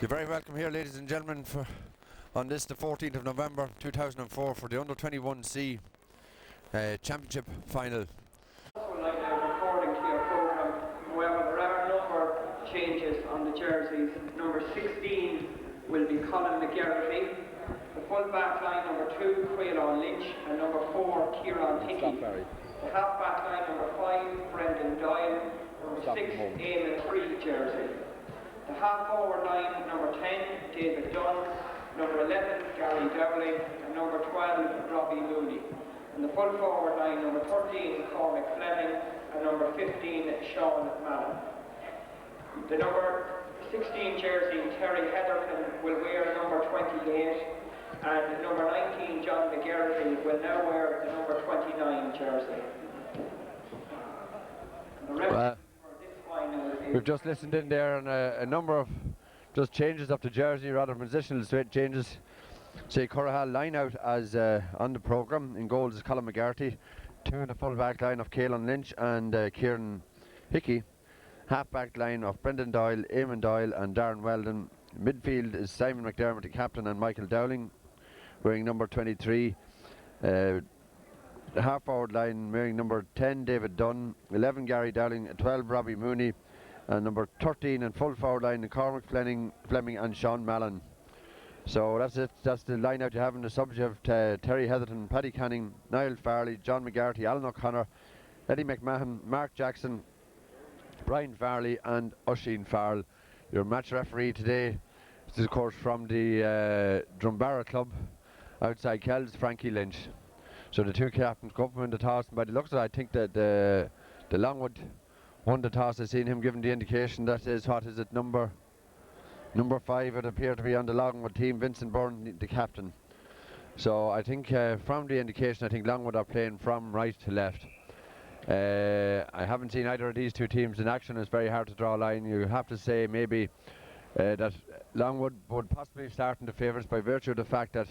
You're very welcome here, ladies and gentlemen, on this, the 14th of November 2004, for the Under-21C Championship Final. According to your programme, however, there are a number of changes on the jerseys. Number 16 will be Colin McGarrity. The full back line, number 2, Quayle Lynch, and number 4, Kieran Hickey. The half back line, number 5, Brendan Doyle. Number 6, Eamon Free jersey. The half forward line, number 10, David Dunn, number 11, Gary Dowling, and number 12, Robbie Mooney. And the full forward line, number 13, Cormac Fleming, and number 15, Sean Mallon. The number 16 jersey, Terry Heatherton, will wear number 28, and number 19, John McGarrity, will now wear the number 29 jersey. And the rest we've just listened in there on a number of just changes of the jersey, rather positional changes. Say Curraha line out as on the programme. In goals is Colin McGarrity. 2 in the full back line of Quayle Lynch and Kieran Hickey. Half back line of Brendan Doyle, Eamon Doyle and Darren Weldon. Midfield is Simon McDermott, the captain, and Michael Dowling wearing number 23. The half forward line wearing number 10 David Dunn, 11 Gary Dowling, 12 Robbie Mooney, and number 13 and full forward line Cormac Fleming and Sean Mallon. So that's it. That's the line out you have in the subject. Terry Heatherton, Paddy Canning, Niall Farley, John McGarrity, Alan O'Connor, Eddie McMahon, Mark Jackson, Brian Farley and Oisin Farrell. Your match referee today is of course from the Drumbarra Club outside Kells, Frankie Lynch. So the two captains go up in the toss, and by the looks of it, I think that the Longwood won the toss. I've seen him giving the indication that is, what is it, number 5 would appear to be on the Longwood team, Vincent Byrne, the captain. So I think from the indication, I think Longwood are playing from right to left. I haven't seen either of these two teams in action. It's very hard to draw a line. You have to say maybe that Longwood would possibly start in the favourites by virtue of the fact that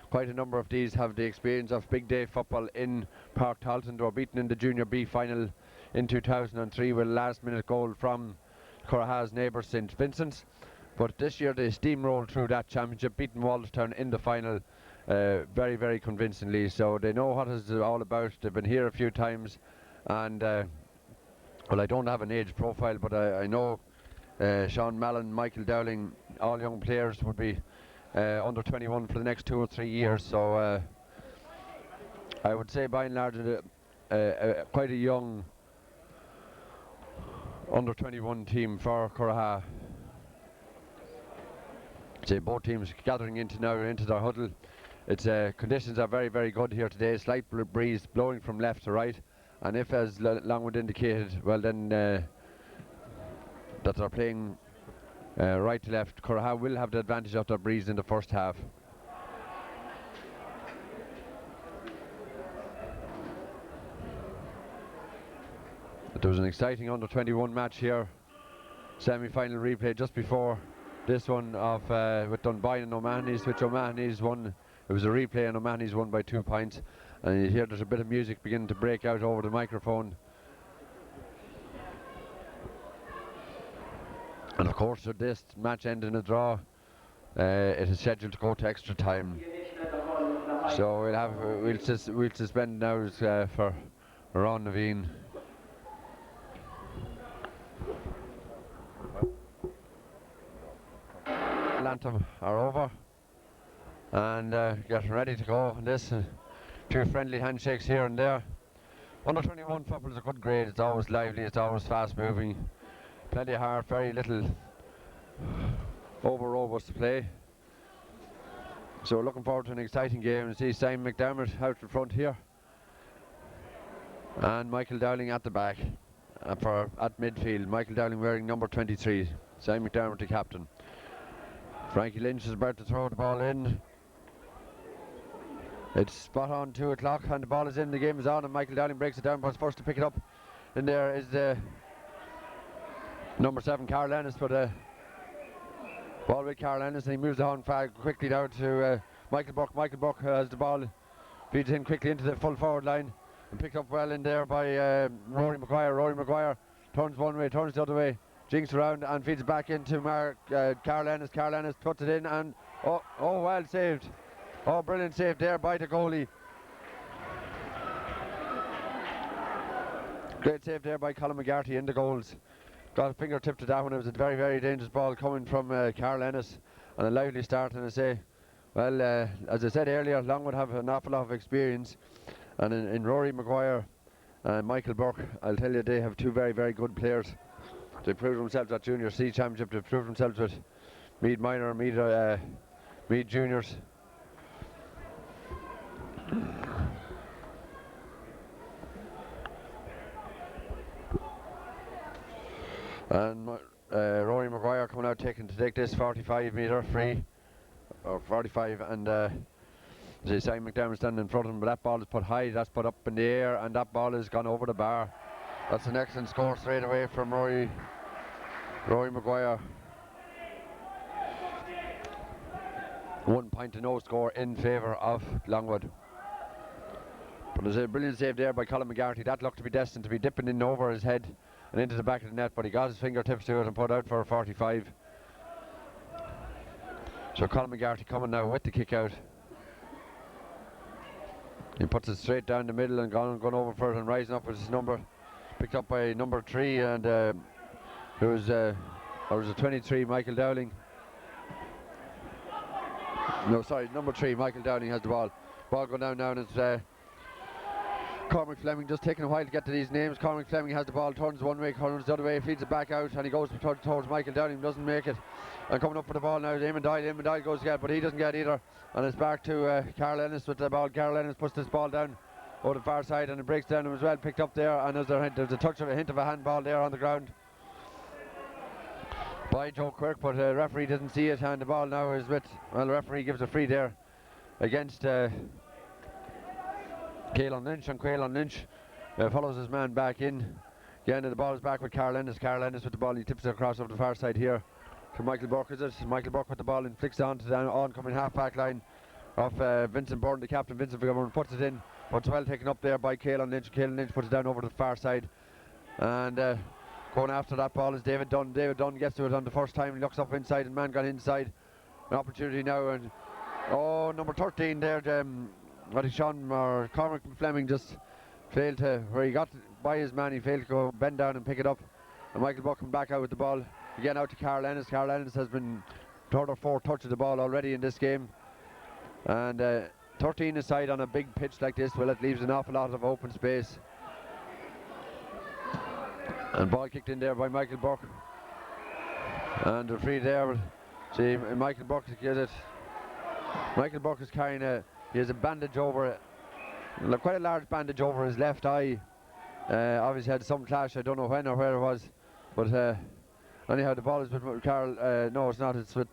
quite a number of these have the experience of big day football in Pairc Tailteann. They were beaten in the Junior B final in 2003 with a last minute goal from Curraha's neighbour St Vincent's. But this year they steamrolled through that championship, beating Walterstown in the final very, very convincingly. So they know what it's all about. They've been here a few times, and well, I don't have an age profile, but I know Sean Mallon, Michael Dowling, all young players would be under 21 for the next 2 or 3 years. So I would say by and large quite a young under 21 team for Curraha. Say both teams gathering into their huddle. Its conditions are very, very good here today. Slight breeze blowing from left to right, and if, as Longwood indicated, well then that they're playing right to left, Curraha will have the advantage of their breeze in the first half. There was an exciting under-21 match here, semi-final replay just before this one of with Dunboyne and O'Mahony's, which O'Mahony's won. It was a replay and O'Mahony's won by 2 points, and you hear there's a bit of music beginning to break out over the microphone. And of course, with this match ending a draw, it is scheduled to go to extra time. So we'll suspend now for Ron Navan. Anthem are over and getting ready to go. And this 2 friendly handshakes here and there. Under 21 football is a good grade. It's always lively, it's always fast moving, plenty of heart, very little over rovers to play. So looking forward to an exciting game. And see Simon McDermott out in front here and Michael Dowling at the back at midfield. Michael Dowling wearing number 23, Simon McDermott the captain. Frankie Lynch is about to throw the ball in. It's spot on 2 o'clock and the ball is in, the game is on, and Michael Dowling breaks it down, but first to pick it up in there is the number 7 Carl Ennis, but ball with Carl Ennis, and he moves the on quickly down to Michael Buck. Michael Buck has the ball, feeds in quickly into the full forward line and picked up well in there by Rory Maguire. Rory Maguire turns one way, turns the other way, jinks around and feeds it back into Carl Ennis. Carl Ennis puts it in and oh, well saved. Oh, brilliant save there by the goalie. Great save there by Colin McGarty in the goals. Got a fingertip to that one. It was a very, very dangerous ball coming from Carl Ennis and a lively start. And I say, well, as I said earlier, Longwood have an awful lot of experience. And in Rory Maguire and Michael Burke, I'll tell you, they have two very, very good players. They proved themselves at Junior C Championship. They proved themselves with Meath Minor and Meath Juniors. And Rory Maguire coming out to take this 45-metre free, or 45, and Simon McDermott standing in front of him, but that ball is put high, that's put up in the air, and that ball has gone over the bar. That's an excellent score straight away from Rory Maguire. 1 point to no score in favour of Longwood. But there's a brilliant save there by Colin McGarty. That looked to be destined to be dipping in over his head and into the back of the net, but he got his fingertips to it and put out for a 45. So Colin McGarty coming now with the kick out. He puts it straight down the middle and gone over for it and rising up with his number. Picked up by number 3 and there was a 23, Michael Dowling. No, sorry, number 3, Michael Dowling has the ball. Ball going down now and it's Cormac Fleming, just taking a while to get to these names. Cormac Fleming has the ball, turns one way, turns the other way, feeds it back out, and he goes towards Michael Dowling, doesn't make it. And coming up for the ball now is Eamon Doyle goes to get it, but he doesn't get either. And it's back to Carl Ennis with the ball. Carl Ennis puts this ball down over the far side and it breaks down. It was well picked up there, and there's a hint of a handball there on the ground by Joe Quirk, but the referee didn't see it, and the ball now is with, well, the referee gives a free there against Caelan Lynch, and Caelan Lynch follows his man back in. Again, the ball is back with Carl Ennis. Carl Ennis with the ball, he tips it across over the far side here to Michael Burke, is it? Michael Burke with the ball and flicks it on to the oncoming half-back line of Vincent Byrne, the captain. Vincent Byrne puts it in, but it's well taken up there by Caelan Lynch. Caelan Lynch puts it down over the far side, and going after that ball is David Dunn. David Dunn gets to it on the first time. He looks up inside, and man got inside. An opportunity now, and number 13 there, Cormac Fleming just failed to, where he got by his man, he failed to go bend down and pick it up. And Michael Buck come back out with the ball again out to Carl Ennis. Carl Ennis has been third or fourth touch of the ball already in this game, and 13 aside on a big pitch like this, well, it leaves an awful lot of open space. And ball kicked in there by Michael Buck, and the free there. See, Michael Buck gets it. Michael Buck is carrying he has a bandage over it, quite a large bandage over his left eye. Obviously had some clash, I don't know when or where it was, but anyhow, the ball is with Carl. No, it's not. It's with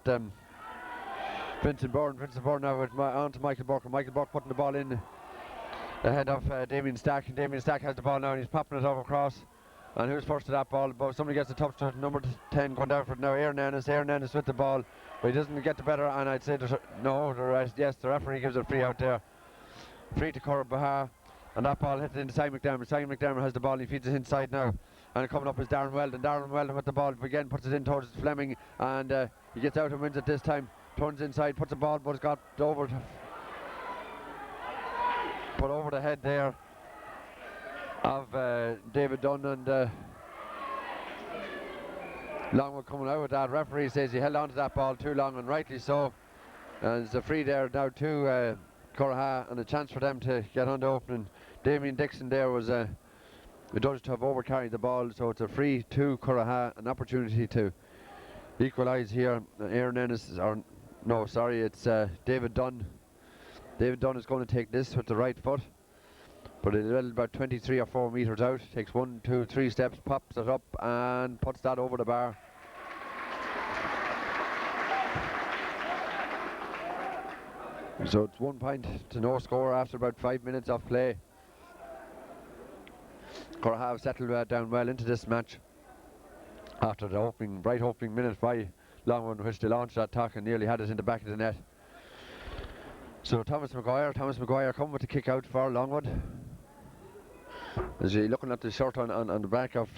Vincent Byrne. Vincent Byrne now on to Michael Buck. And Michael Buck putting the ball in the head of Damien Stack. And Damien Stack has the ball now, and he's popping it over across. And who's first to that ball? But somebody gets a touch to number 10 going down for it now. Aaron Ennis with the ball, but he doesn't get the better. And I'd say the referee gives it a free out there. Free to Curraha. And that ball hits into Simon McDermott. Simon McDermott has the ball, and he feeds it inside now. And coming up is Darren Weldon. Darren Weldon with the ball again, puts it in towards Fleming, and he gets out and wins it this time. Turns inside, puts the ball, but it's got over put over the head there of David Dunn, and Longwood coming out with that. Referee says he held on to that ball too long, and rightly so. And there's a free there now to Curraha, and a chance for them to get on the opening. Damien Dixon there was judged to have overcarried the ball, so it's a free to Curraha, an opportunity to equalise here. Aaron Ennis, it's David Dunn. David Dunn is going to take this with the right foot, but it's about 23 or 4 metres out. Takes 1, 2, 3 steps, pops it up and puts that over the bar. So it's 1 point to no score after about 5 minutes of play. Curraha have settled down well into this match after the bright opening minute by Longwood, in which they launched that attack and nearly had it in the back of the net. So Thomas Maguire coming with the kick out for Longwood. As you're looking at the shirt on the back of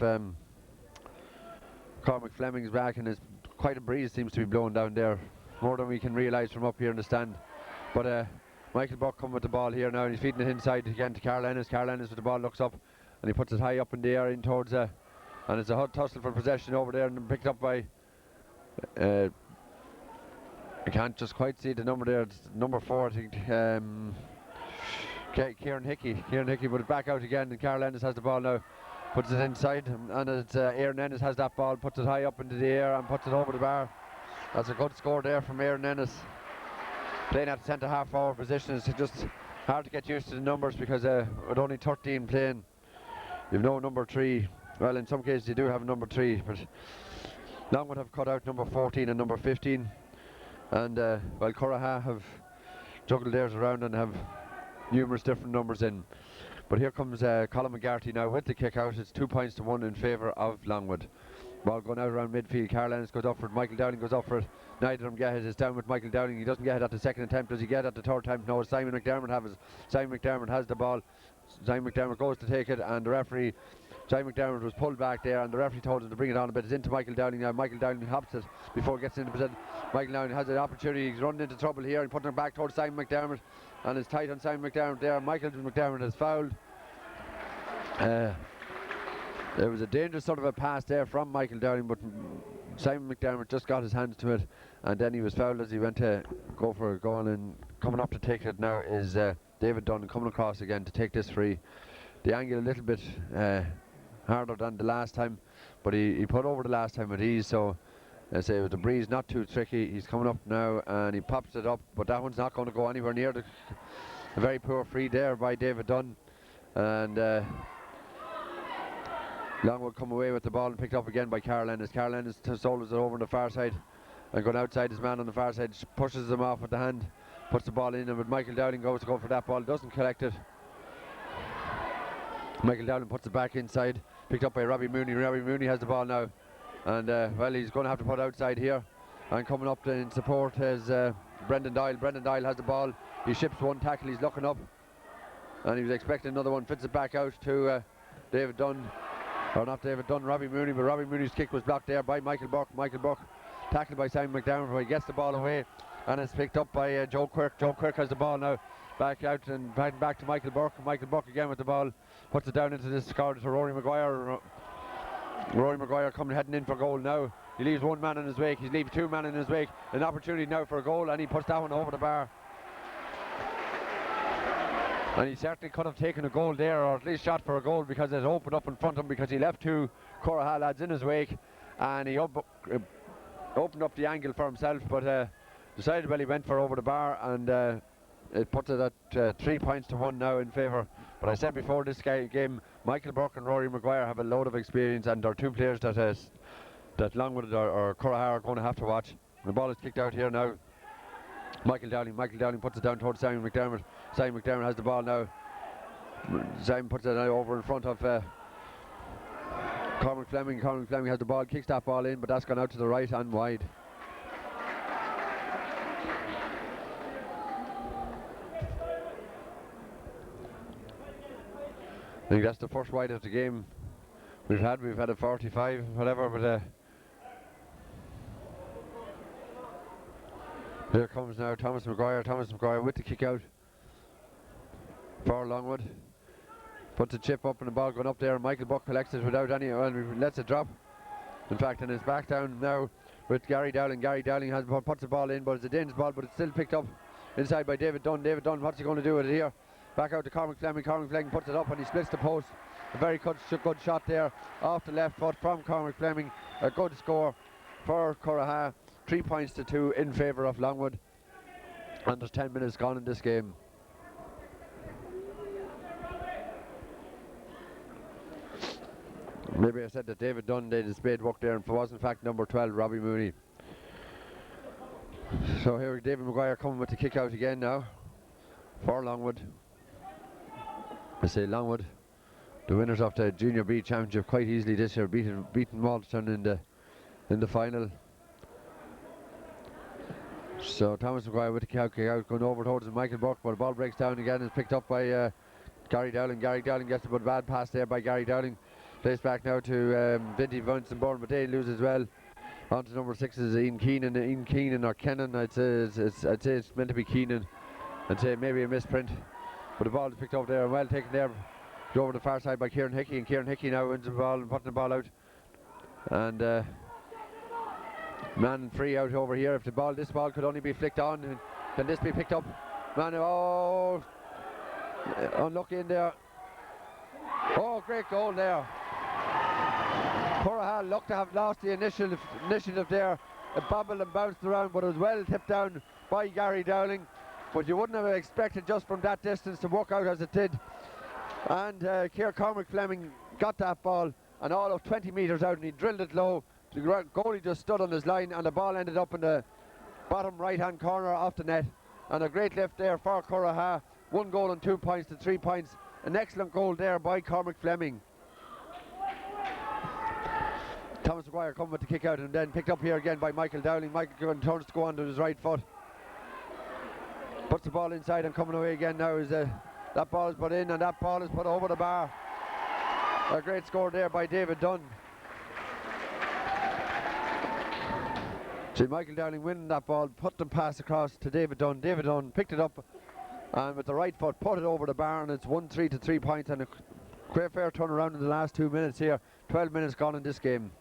Cormac Fleming's back, and it's quite a breeze seems to be blowing down there, more than we can realise from up here in the stand. But Michael Buck coming with the ball here now, and he's feeding it inside again to Carl Ennis. Carl Ennis with the ball looks up, and he puts it high up in the air in towards and it's a hot tussle for possession over there, and picked up by I can't just quite see the number there. It's number 4, I think. Kieran Hickey. Kieran Hickey put it back out again, and Carl Ennis has the ball now. Puts it inside, and it's Aaron Ennis has that ball, puts it high up into the air and puts it over the bar. That's a good score there from Aaron Ennis. Playing at centre half forward position, it's just hard to get used to the numbers because with only 13 playing, you've no number 3. Well, in some cases you do have number 3, but Longwood have cut out number 14 and number 15, and while Curraha have juggled theirs around and have numerous different numbers in. But here comes Colin McGarty now with the kick out. It's 2 points to 1 in favour of Longwood. Ball going out around midfield. Carl Ennis goes up for it. Michael Dowling goes up for it. Neither of them get it. It's down with Michael Dowling. He doesn't get it at the second attempt. Does he get it at the third attempt? No. Simon McDermott has it. Simon McDermott has the ball. Simon McDermott goes to take it, and the referee, Simon McDermott, was pulled back there, and the referee told him to bring it on a bit. It's into Michael Dowling now. Michael Dowling hops it before it gets into position. Michael Dowling has the opportunity. He's running into trouble here and putting it back towards Simon McDermott, and it's tight on Simon McDermott there. Michael McDermott has fouled. There was a dangerous sort of a pass there from Michael Dowling, but Simon McDermott just got his hands to it, and then he was fouled as he went to go for a goal. And coming up to take it now is David Dunn, coming across again to take this free. The angle a little bit harder than the last time, but he put over the last time with ease, so I say with the breeze not too tricky. He's coming up now and he pops it up, but that one's not going to go anywhere near a very poor free there by David Dunn. And Longwood come away with the ball and picked up again by Carl Ennis. Carl Ennis solos it over on the far side and going outside his man on the far side, pushes him off with the hand, puts the ball in, and with Michael Dowling goes to go for that ball, doesn't collect it. Michael Dowling puts it back inside, picked up by Robbie Mooney. Robbie Mooney has the ball now, and well, he's going to have to put outside here. And coming up in support is Brendan Doyle. Brendan Doyle has the ball, he ships one tackle, he's looking up, and he was expecting another one, fits it back out to David Dunn. Or not David Dunn, Robbie Mooney, but Robbie Mooney's kick was blocked there by Michael Buck. Michael Buck tackled by Simon McDermott, where he gets the ball away, and it's picked up by Joe Quirk. Joe Quirk has the ball now, back out and back to Michael Buck. Michael Buck again with the ball, puts it down into this corner to Rory Maguire. Rory Maguire heading in for goal now. He leaves one man in his wake, he leaves 2 men in his wake. An opportunity now for a goal, and he puts that one over the bar. And he certainly could have taken a goal there, or at least shot for a goal, because it opened up in front of him, because he left 2 Curraha lads in his wake, and he opened up the angle for himself, but decided well he went for over the bar, and it puts it at 3 points to 1 now in favour. But I said before this game, Michael Burke and Rory Maguire have a load of experience, and are 2 players that Longwood or Curraha are going to have to watch. The ball is kicked out here now. Michael Dowling puts it down towards Simon McDermott. Simon McDermott has the ball now. Simon puts it now over in front of Cormac Fleming. Cormac Fleming has the ball, kicks that ball in, but that's gone out to the right and wide. I think that's the first wide of the game we've had a 45, whatever, but here comes now Thomas Maguire with the kick out for Longwood. Puts the chip up and the ball going up there, and Michael Buck collects it without any, well, lets it drop. In fact, and it's back down now with Gary Dowling. Gary Dowling puts the ball in, but it's a dangerous ball, but it's still picked up inside by David Dunn. David Dunn, what's he going to do with it here? Back out to Cormac Fleming. Cormac Fleming puts it up and he splits the post. A very good shot there off the left foot from Cormac Fleming. A good score for Curraha. 3 points to 2 in favour of Longwood, and there's 10 minutes gone in this game. Maybe I said that David Dunn did his spade work there, and was in fact number 12, Robbie Mooney. So here David Maguire coming with the kick out again now for Longwood. I say Longwood, the winners of the Junior B Championship quite easily this year, beating Malton in the final. So Thomas Maguire with the kick out, going over towards Michael Buck, but the ball breaks down again and is picked up by Gary Dowling. Gary Dowling gets a bad pass there by Gary Dowling. Plays back now to Vinty Vincent-Bourne, but they lose as well. On to number 6 is Ian Keenan or Kennan. I'd say it's meant to be Keenan. I'd say maybe a misprint. But the ball is picked up there and well taken there. Over the far side by Kieran Hickey, and Kieran Hickey now wins the ball and putting the ball out. And man free out over here. If this ball could only be flicked on, can this be picked up? Man, oh, unlucky in there. Oh, great goal there. Curraha looked to have lost the initiative there. It bobbled and bounced around, but it was well tipped down by Gary Dowling. But you wouldn't have expected just from that distance to work out as it did. And Cormac Fleming got that ball and all of 20 metres out, and he drilled it low. The goalie just stood on his line, and the ball ended up in the bottom right hand corner off the net. And a great lift there for Curraha. 1 goal and 2 points to 3 points. An excellent goal there by Cormac Fleming. Thomas Maguire coming with the kick out, and then picked up here again by Michael Dowling. Michael turns to go on to his right foot. Puts the ball inside and coming away again now is that ball is put in, and that ball is put over the bar. A great score there by David Dunn. See Michael Dowling winning that ball, put the pass across to David Dunn. David Dunn picked it up and with the right foot put it over the bar, and it's 1-3 to 3 points, and a great fair turnaround in the last 2 minutes here. 12 minutes gone in this game.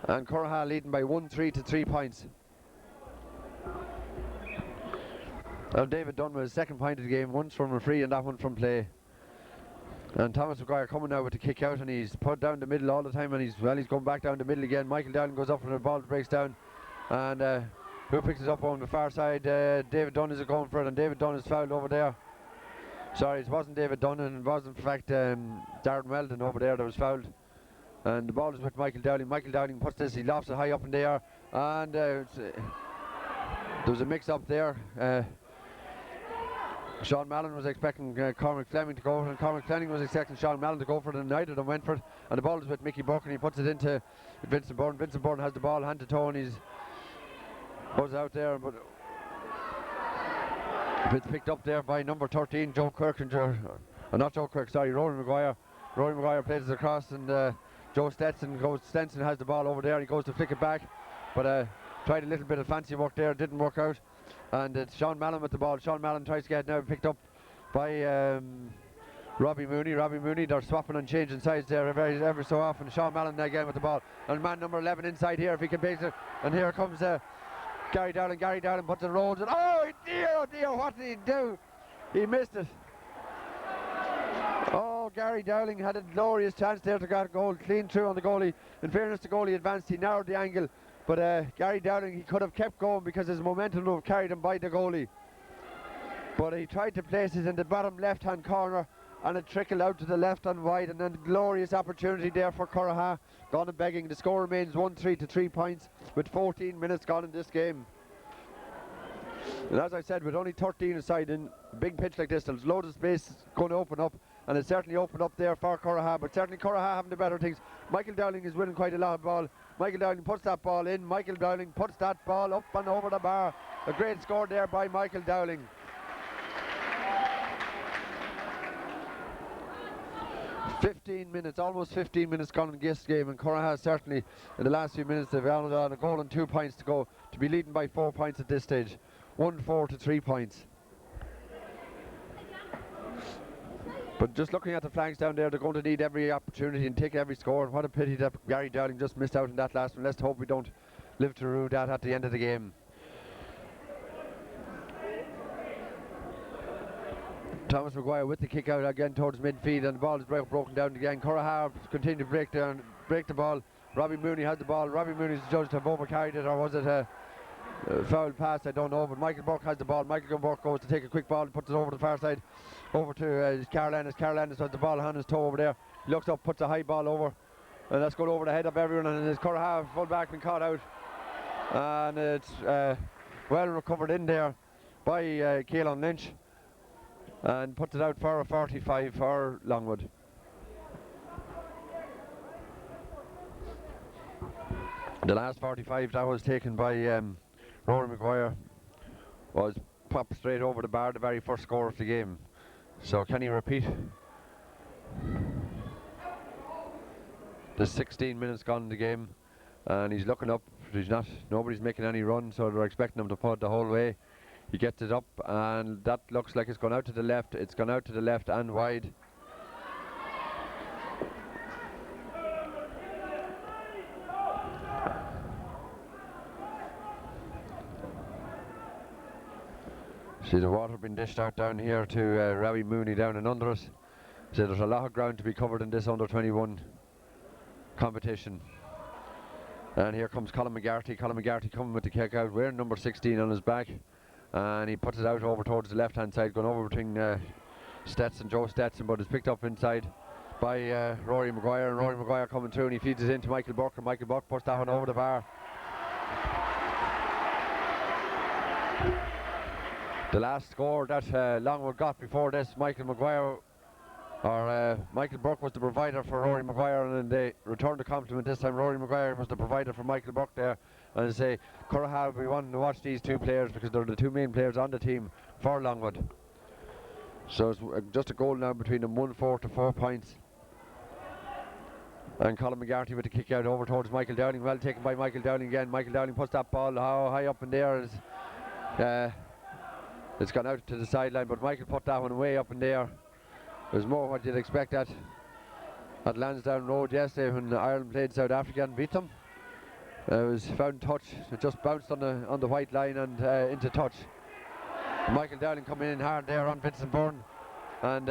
And Curraha leading by 1-3 to 3 points. David Dunn with his second point of the game, once from a free and that one from play. And Thomas Maguire coming now with the kick out, and he's put down the middle all the time, and he's going back down the middle again. Michael Dowling goes up and the ball breaks down, and who picks it up on the far side? David Dunn is going for it, and David Dunn is fouled over there. Sorry, it wasn't David Dunn, and it was in fact Darren Weldon over there that was fouled. And the ball is with Michael Dowling. Michael Dowling puts this, he lofts it high up in the air, and there was a mix up there. Sean Mallon was expecting Cormac Fleming to go for it, and Cormac Fleming was expecting Sean Mallon to go for it, and neither of them went for it. And the ball is with Mickey Buck, and he puts it into Vincent Bourne. Vincent Bourne has the ball hand to toe, and he's goes out there, but it's picked up there by number 13, Joe Quirk, not Joe Quirk, sorry, Rory Maguire. Rory Maguire plays it across, and Joe Stenson has the ball over there, and he goes to flick it back, but tried a little bit of fancy work there, didn't work out. And it's Sean Mallon with the ball. Sean Mallon tries to get it now, picked up by Robbie Mooney. Robbie Mooney, they're swapping and changing sides there every so often. Sean Mallon again with the ball. And man number 11 inside here, if he can base it. And here comes Gary Dowling. Gary Dowling puts it rolls. And oh dear, what did he do? He missed it. Oh, Gary Dowling had a glorious chance there to get a goal, clean through on the goalie. In fairness, the goalie advanced, he narrowed the angle. But Gary Dowling, he could have kept going because his momentum would have carried him by the goalie. But he tried to place it in the bottom left-hand corner, and it trickled out to the left and wide, and then glorious opportunity there for Curraha. Gone and begging. The score remains 1-3 to 3 points with 14 minutes gone in this game. And as I said, with only 13 aside in a big pitch like this, there's loads of space going to open up, and it's certainly opened up there for Curraha, but certainly Curraha having the better things. Michael Dowling is winning quite a lot of ball. Michael Dowling puts that ball in. Michael Dowling puts that ball up and over the bar. A great score there by Michael Dowling. Almost 15 minutes gone in this game, and Curraha certainly in the last few minutes they've added on a goal and 2 points to go to be leading by 4 points at this stage. 1-4 to 3 points. But just looking at the flanks down there, they're going to need every opportunity and take every score. And what a pity that Gary Dowling just missed out on that last one. Let's hope we don't live to rue that at the end of the game. Thomas Maguire with the kick out again towards midfield, and the ball is broken down again. Curraha continue to break the ball. Robbie Mooney has the ball. Robbie Mooney is judged to have overcarried it, or was it a foul pass? I don't know, but Michael Burke has the ball. Michael Burke goes to take a quick ball and puts it over the far side, over to Carl Ennis. Carl Ennis has the ball on his toe over there. He looks up, puts a high ball over, and that's going over the head of everyone, and it's Curraha full back been caught out, and it's well recovered in there by Keelan Lynch, and puts it out for a 45 for Longwood. The last 45 that was taken by Rory Maguire was popped straight over the bar, the very first score of the game. So can he repeat? There's 16 minutes gone in the game, and he's looking up. Nobody's making any run, so they're expecting him to putt the whole way. He gets it up, and that looks like it's gone out to the left. It's gone out to the left and wide. See the water being dished out down here to Robbie Mooney down and under us. So there's a lot of ground to be covered in this under 21 competition. And here comes Colin McGarty. Colin McGarty coming with the kick out, wearing number 16 on his back. And he puts it out over towards the left hand side, going over between Joe Stetson, but it's picked up inside by Rory Maguire. And Rory Maguire coming through, and he feeds it into Michael Buck, and Michael Buck puts that one over the bar. The last score that Longwood got before this, Michael Burke was the provider for Rory Maguire, and they returned the compliment this time. Rory Maguire was the provider for Michael Burke there. And I say, Curraha will be wanting to watch these two players because they're the two main players on the team for Longwood. So it's just a goal now between them, 1-4 to 4 points. And Colin McGarty with the kick out over towards Michael Dowling. Well taken by Michael Dowling again. Michael Dowling puts that ball high up in there. It's gone out to the sideline, but Michael put that one way up in there. It was more what you'd expect at Lansdowne Road yesterday when Ireland played South Africa and beat them. It was found touch. It just bounced on the white line and into touch. Michael Dowling coming in hard there on Vincent Byrne, and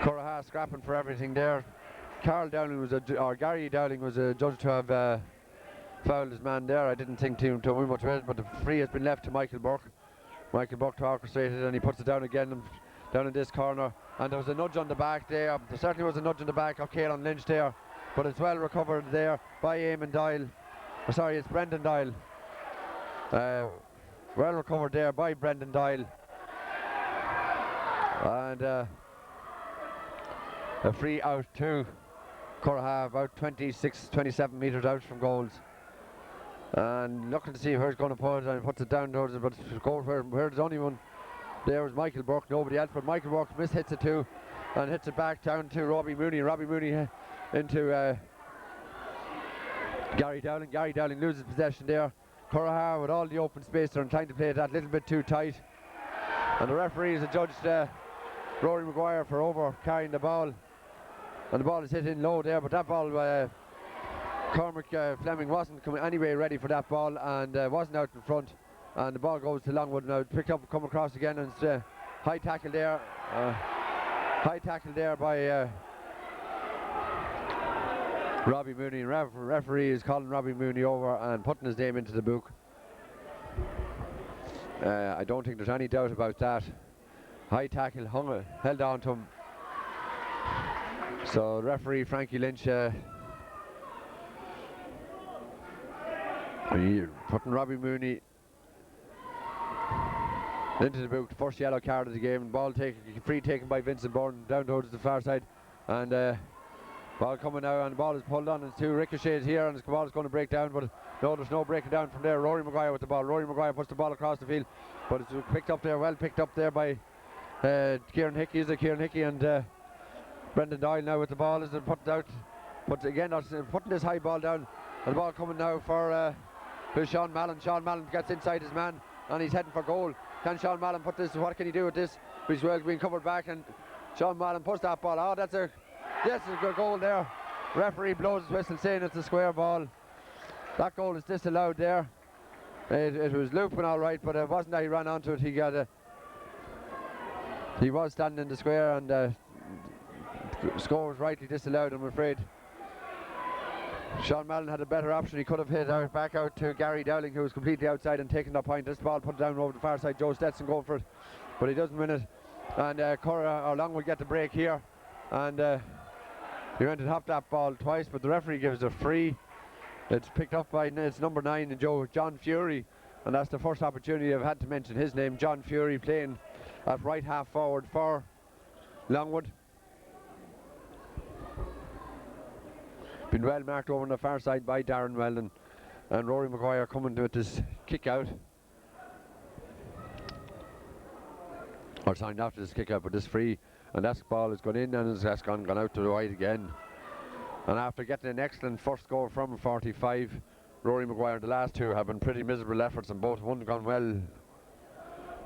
Curraha scrapping for everything there. Gary Dowling was judged to have fouled his man there. I didn't think too much about it, but the free has been left to Michael Burke. Michael Burke to orchestrate it, and he puts it down again, down in this corner. And there was a nudge on the back there. There certainly was a nudge on the back of Caelan Lynch there, but it's well recovered there by Eamon Doyle. Sorry, it's Brendan Doyle. Well recovered there by Brendan Doyle. And a free out to Curraha, about 27 metres out from goals. And looking to see where he's going to put it, and he puts it down towards it, but goal where there's only one there was Michael Burke, nobody else, but Michael Burke hits it too, and hits it back down to Robbie Mooney, and Robbie Mooney into Gary Dowling. Gary Dowling loses possession there. Curraha with all the open space, they're trying to play that little bit too tight, and the referee has adjudged Rory Maguire for over carrying the ball, and the ball is hit in low there, but that ball Cormac Fleming wasn't anyway ready for that ball, and wasn't out in front, and the ball goes to Longwood now. Picked up, come across again, and it's high tackle there by Robbie Mooney. Referee is calling Robbie Mooney over and putting his name into the book. I don't think there's any doubt about that. High tackle, held on to him. So referee Frankie Lynch putting Robbie Mooney into the boot. First yellow card of the game, and free taken by Vincent Byrne down towards the far side, and ball coming now, and the ball is pulled on, and two ricochets here, and the ball is going to break down, but no, there's no breaking down from there. Rory Maguire with the ball. Rory Maguire puts the ball across the field, but it's picked up there, well picked up there by Kieran Hickey. And Brendan Doyle now with the ball as it put out, but again putting this high ball down, and the ball coming now for Sean Mallon. Sean Mallon gets inside his man, and he's heading for goal. Can Sean Mallon put this? What can he do with this? He's well being covered back, and Sean Mallon puts that ball. Oh, that's a good goal there. Referee blows his whistle saying it's a square ball. That goal is disallowed there. It was looping all right, but it wasn't that he ran onto it. He was standing in the square, and the score was rightly disallowed, I'm afraid. Sean Mallon had a better option. He could have hit back out to Gary Dowling, who was completely outside and taking that point. This ball put down over the far side. Joe Stetson going for it, but he doesn't win it. And Long will get the break here, and he went and hopped that ball twice, but the referee gives a free. It's picked up by number 9, John Fury, and that's the first opportunity I've had to mention his name. John Fury playing at right half forward for Longwood. Been well marked over on the far side by Darren Weldon, and Rory Maguire coming to it, this kick out, or sorry, not this kick out, but this free and that ball has gone in and has gone out to the wide again. And after getting an excellent first score from 45, Rory Maguire and the last two have been pretty miserable efforts, and both one gone well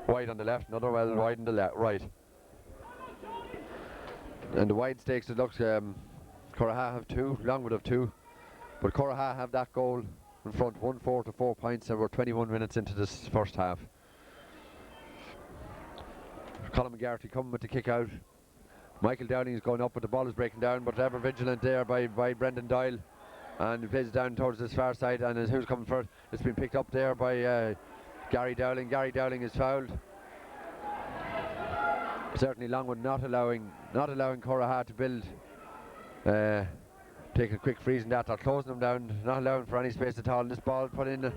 wide on the left, another well wide on the right. And the wide stakes, it looks Curraha have 2, Longwood have 2, but Curraha have that goal in front, 1-4 to 4 points, and we're 21 minutes into this first half. Colin McGarty coming with the kick out. Michael Downing is going up, but the ball is breaking down, but ever vigilant there by Brendan Doyle, and he plays it down towards this far side, and who's coming first? It's been picked up there by Gary Dowling. Gary Dowling is fouled. Certainly Longwood not allowing Curraha to build, take a quick freeze in that. They're closing them down, not allowing for any space at all. And this ball put in.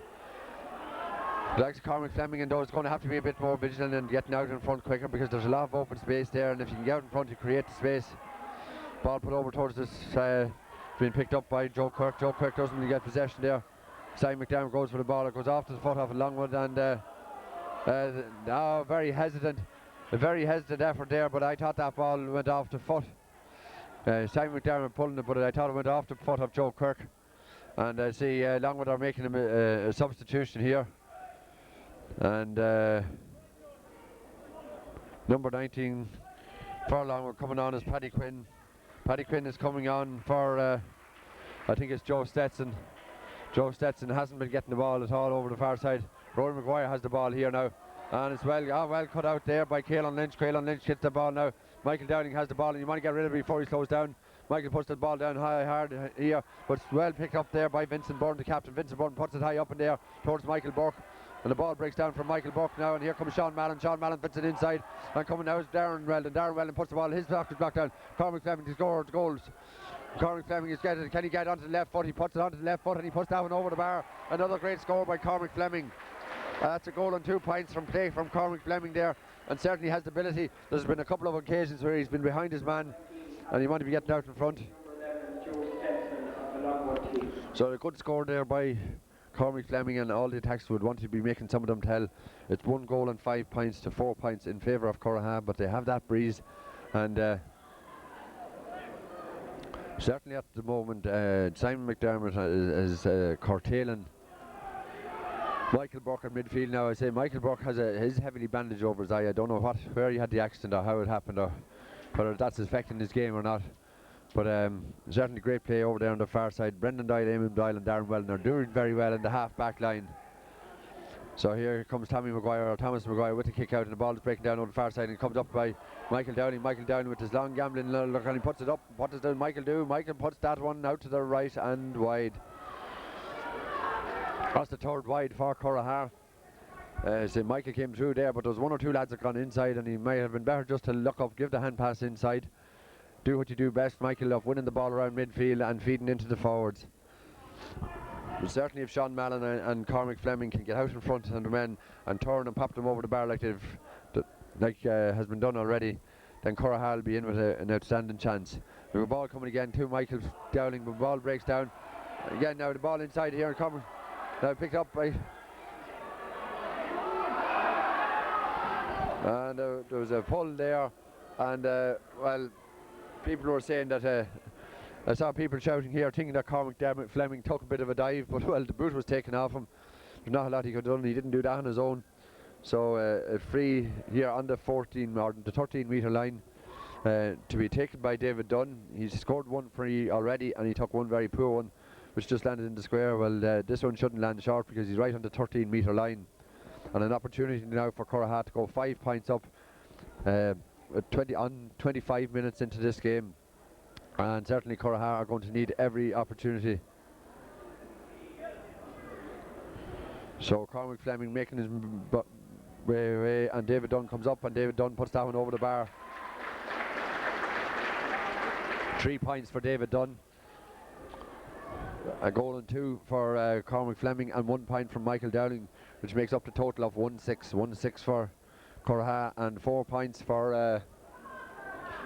The likes of Cormac Fleming and those going to have to be a bit more vigilant and getting out in front quicker, because there's a lot of open space there, and if you can get out in front, you create the space. Ball put over towards this, being picked up by Joe Quirk. Joe Quirk doesn't get possession there. Simon McDermott goes for the ball. It goes off to the foot of Longwood, and now a very hesitant effort there, but I thought that ball went off the foot. Simon McDermott pulling it, but I thought it went off the foot of Joe Quirk. And I see Longwood are making a substitution here. And number 19 for Longwood coming on is Paddy Quinn. Paddy Quinn is coming on for, I think it's Joe Stetson. Joe Stetson hasn't been getting the ball at all over the far side. Rory Maguire has the ball here now. And it's well cut out there by Caelan Lynch. Caelan Lynch gets the ball now. Michael Downing has the ball, and you want to get rid of it before he slows down. Michael puts the ball down hard here, but it's well picked up there by Vincent Byrne, the captain. Vincent Byrne puts it high up in there towards Michael Burke. And the ball breaks down from Michael Burke now, and here comes Sean Mallon. Sean Mallon fits it inside, and coming now is Darren Weldon. Darren Weldon puts the ball, his block is blocked down. Cormac Fleming to score goals. Cormac Fleming is getting it. Can he get onto the left foot? He puts it onto the left foot, and he puts that one over the bar. Another great score by Cormac Fleming. That's a goal and 2 points from play from Cormac Fleming there, and certainly has the ability. There's been a couple of occasions where he's been behind his man, and he wanted to be getting out in front. So a good score there by Cormac Fleming, and all the attacks would want to be making some of them tell. It's 1 goal and 5 points to 4 points in favour of Curraha, but they have that breeze, and certainly at the moment Simon McDermott is Pairc Tailteann. Michael Burke in midfield now. I say Michael Burke has his heavily bandaged over his eye. I don't know where he had the accident or how it happened, or whether that's affecting his game or not. But certainly great play over there on the far side. Brendan Doyle, Eamon Doyle and Darren Weldon are doing very well in the half-back line. So here comes Thomas Maguire with the kick out, and the ball is breaking down on the far side, and it comes up by Michael Downing. Michael Downing with his long gambling look, and he puts it up. What does Michael do? Michael puts that one out to the right and wide. That's the third wide for Curraha. So Michael came through there, but there was 1 or 2 lads that gone inside, and he might have been better just to look up, give the hand pass inside. Do what you do best, Michael, of winning the ball around midfield and feeding into the forwards. But certainly if Sean Mallon and Cormac Fleming can get out in front of the men and turn and pop them over the bar like has been done already, then Curraha will be in with an outstanding chance. We have a ball coming again to Michael Dowling, but the ball breaks down. Again now the ball inside here, and coming now picked up by, and there was a pull there, and well, people were saying that I saw people shouting here thinking that Cormac Fleming took a bit of a dive, but well, the boot was taken off him. There's not a lot he could have done. He didn't do that on his own. So a free here on the 14 or the 13 metre line to be taken by David Dunn. He's scored 1 free already, and he took 1 very poor one which just landed in the square. Well, this one shouldn't land short because he's right on the 13 metre line, and an opportunity now for Curraha to go 5 points up 25 minutes into this game, and certainly Curraha are going to need every opportunity. So Cormac Fleming making his way, and David Dunn comes up, and David Dunn puts that one over the bar. 3 points for David Dunn. A goal and 2 for Cormac Fleming, and 1 point from Michael Dowling, which makes up the total of 1-6. 1-6 for Curraha, and 4 points for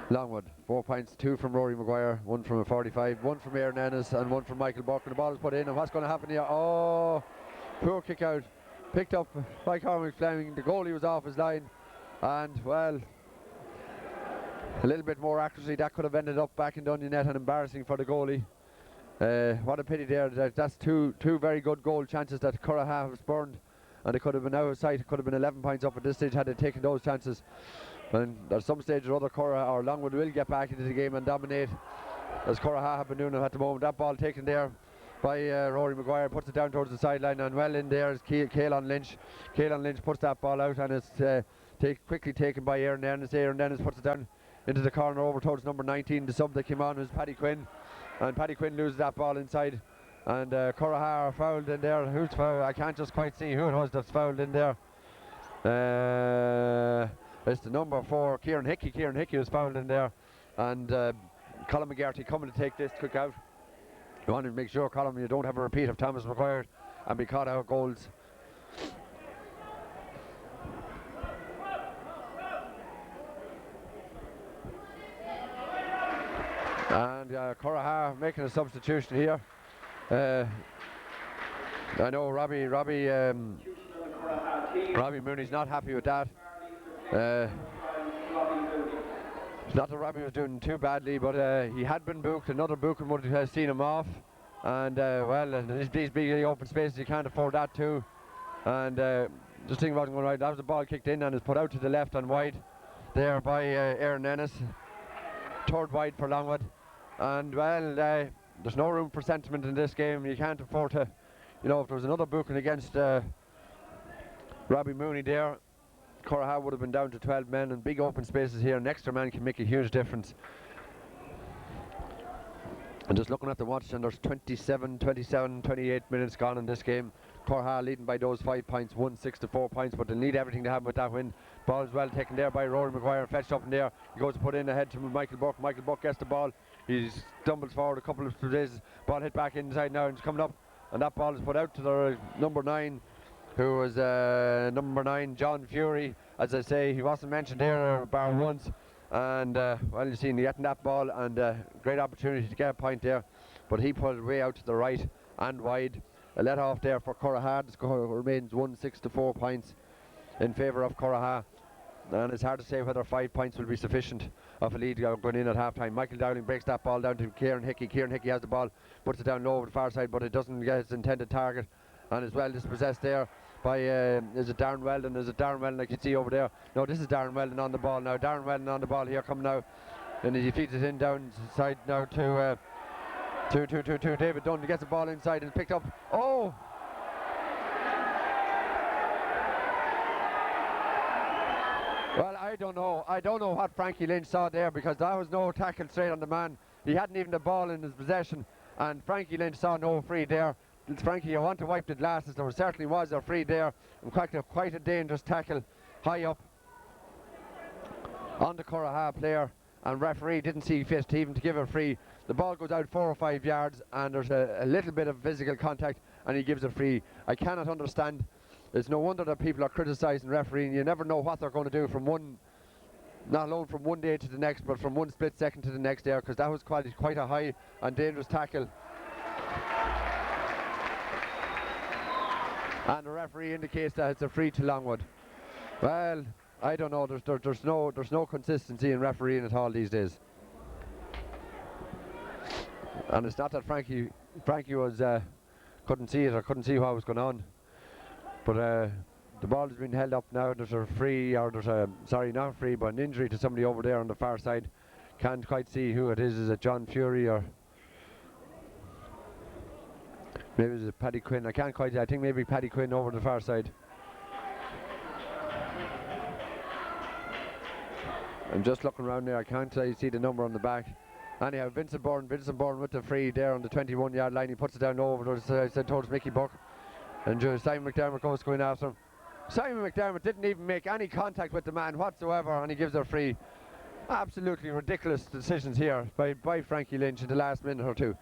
Longwood. 4 points, 2 from Rory Maguire, 1 from a 45, 1 from Aaron Ennis, and 1 from Michael Burke. And the ball is put in, and what's going to happen here? Oh, poor kick out, picked up by Cormac Fleming. The goalie was off his line, and well, A little bit more accuracy, that could have ended up back in Dundee net and embarrassing for the goalie. What a pity there. That's two very good goal chances that Curraha have spurned, and it could have been out of sight. It could have been 11 points up at this stage had they taken those chances. And at some stage or other, Curraha or Longwood will get back into the game and dominate, as Curraha have been doing at the moment. That ball taken there by Rory Maguire, puts it down towards the sideline, and well in there is Caelan Lynch. Caelan Lynch puts that ball out, and it's quickly taken by Aaron Dennis. Aaron Dennis puts it down into the corner over towards number 19. The sub that came on was Paddy Quinn, and Paddy Quinn loses that ball inside, and Curraha are fouled in there. Who's fouled? I can't just quite see who it was that's fouled in there. It's the number 4, Kieran Hickey. Kieran Hickey was fouled in there, and Colin McGarty coming to take this quick out. You want to make sure, Colin, you don't have a repeat of Thomas required and be caught out goals. And Curraha making a substitution here. I know Robbie Mooney's not happy with that. It's not that Robbie was doing too badly, but he had been booked. Another booking would have seen him off. And well, in these big open spaces, you can't afford that too. And just thinking about going right, that was the ball kicked in and is put out to the left and wide there by Aaron Ennis. Third wide for Longwood. And well, there's no room for sentiment in this game. You can't afford to, you know, if there was another booking against Robbie Mooney there, Curraha would have been down to 12 men, and big open spaces here. An extra man can make a huge difference. And just looking at the watch, and there's 27, 28 minutes gone in this game. Curraha leading by those 5 points, 1-6 to 4 points, but they'll need everything to happen with that win. Ball is well taken there by Rory Maguire, fetched up in there. He goes to put in ahead to Michael Buck. Michael Buck gets the ball. He stumbles forward a couple of places. Ball hit back inside now and it's coming up, and that ball is put out to the number 9, who was number 9, John Fury. As I say, he wasn't mentioned here bar once. And well, you see him getting that ball, and great opportunity to get a point there, but he put it way out to the right and wide. A let off there for Curraha. The score remains 1-6 to 4 points in favour of Curraha, and it's hard to say whether 5 points will be sufficient of a lead going in at half time. Michael Dowling breaks that ball down to Kieran Hickey. Kieran Hickey has the ball, puts it down low over the far side, but it doesn't get its intended target, and is well dispossessed there by is it Darren Weldon? Is it Darren Weldon I can see over there? No, this is Darren Weldon on the ball now. Darren Weldon on the ball here, come now, and he feeds it in down side now to David Dunn. He gets the ball inside and picked up. Oh! Well, I don't know what Frankie Lynch saw there, because that was no tackle straight on the man. He hadn't even the ball in his possession, and Frankie Lynch saw no free there. Frankie, I want to wipe the glasses. There certainly was a free there, and quite a dangerous tackle high up on the Curraha player, and referee didn't see fit to even to give a free. The ball goes out 4 or 5 yards, and there's a little bit of physical contact, and he gives a free. I cannot understand. It's no wonder that people are criticising refereeing. You never know what they're going to do from one, not alone from one day to the next, but from one split second to the next there, because that was quite a high and dangerous tackle. And the referee indicates that it's a free to Longwood. Well, I don't know. There's no consistency in refereeing at all these days. And it's not that Frankie was couldn't see it or couldn't see what was going on. But the ball has been held up now. There's a free, or there's a not free, but an injury to somebody over there on the far side. Can't quite see who it is. Is it John Fury or? Maybe it's Paddy Quinn. I can't quite. I think maybe Paddy Quinn over the far side. I'm just looking around there. I can't see the number on the back. Anyhow, Vincent Bourne with the free there on the 21-yard line. He puts it down over towards Mickey Buck, and Simon McDermott goes going after him. Simon McDermott didn't even make any contact with the man whatsoever, and he gives a free. Absolutely ridiculous decisions here by Frankie Lynch in the last minute or two.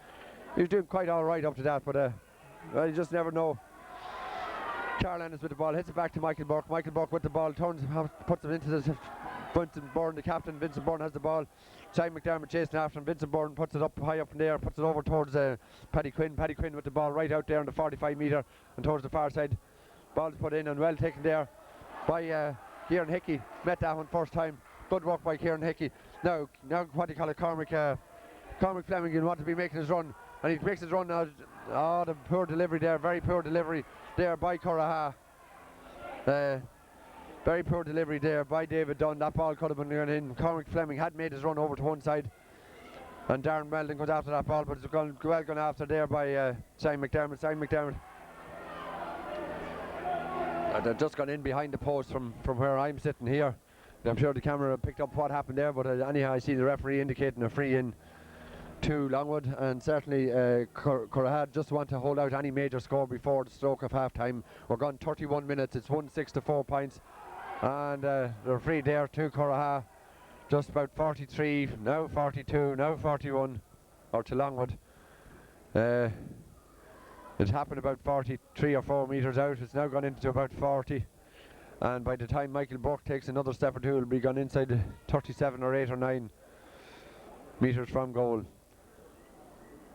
He was doing quite all right up to that, but well, you just never know. Carl Ennis with the ball, hits it back to Michael Buck. Michael Buck with the ball, puts it into the Vincent Bourne, the captain. Vincent Bourne has the ball. Simon McDermott chasing after him. Vincent Bourne puts it up high up in there, puts it over towards Paddy Quinn. Paddy Quinn with the ball right out there on the 45 metre and towards the far side. Ball's put in and well taken there by Kieran Hickey. Met that one first time. Good work by Kieran Hickey. now what do you call it, Cormac Fleming want to be making his run, and he makes his run now. Oh, the poor delivery there, very poor delivery there by Curraha. Very poor delivery there by David Dunn. That ball could have been gone in. Cormac Fleming had made his run over to one side, and Darren Weldon goes after that ball, but it's well gone after there by Simon McDermott. Simon McDermott. They've just gone in behind the post from where I'm sitting here. I'm sure the camera picked up what happened there, but anyhow, I see the referee indicating a free in to Longwood, and certainly Curraha just want to hold out any major score before the stroke of half time. We're gone 31 minutes, it's 1-6 to 4 points, and they're free there to Curraha. Just about 43, now 42, now 41, or to Longwood. It happened about 43 or 4 metres out. It's now gone into about 40, and by the time Michael Burke takes another step or two, it'll be gone inside 37 or 8 or 9 metres from goal.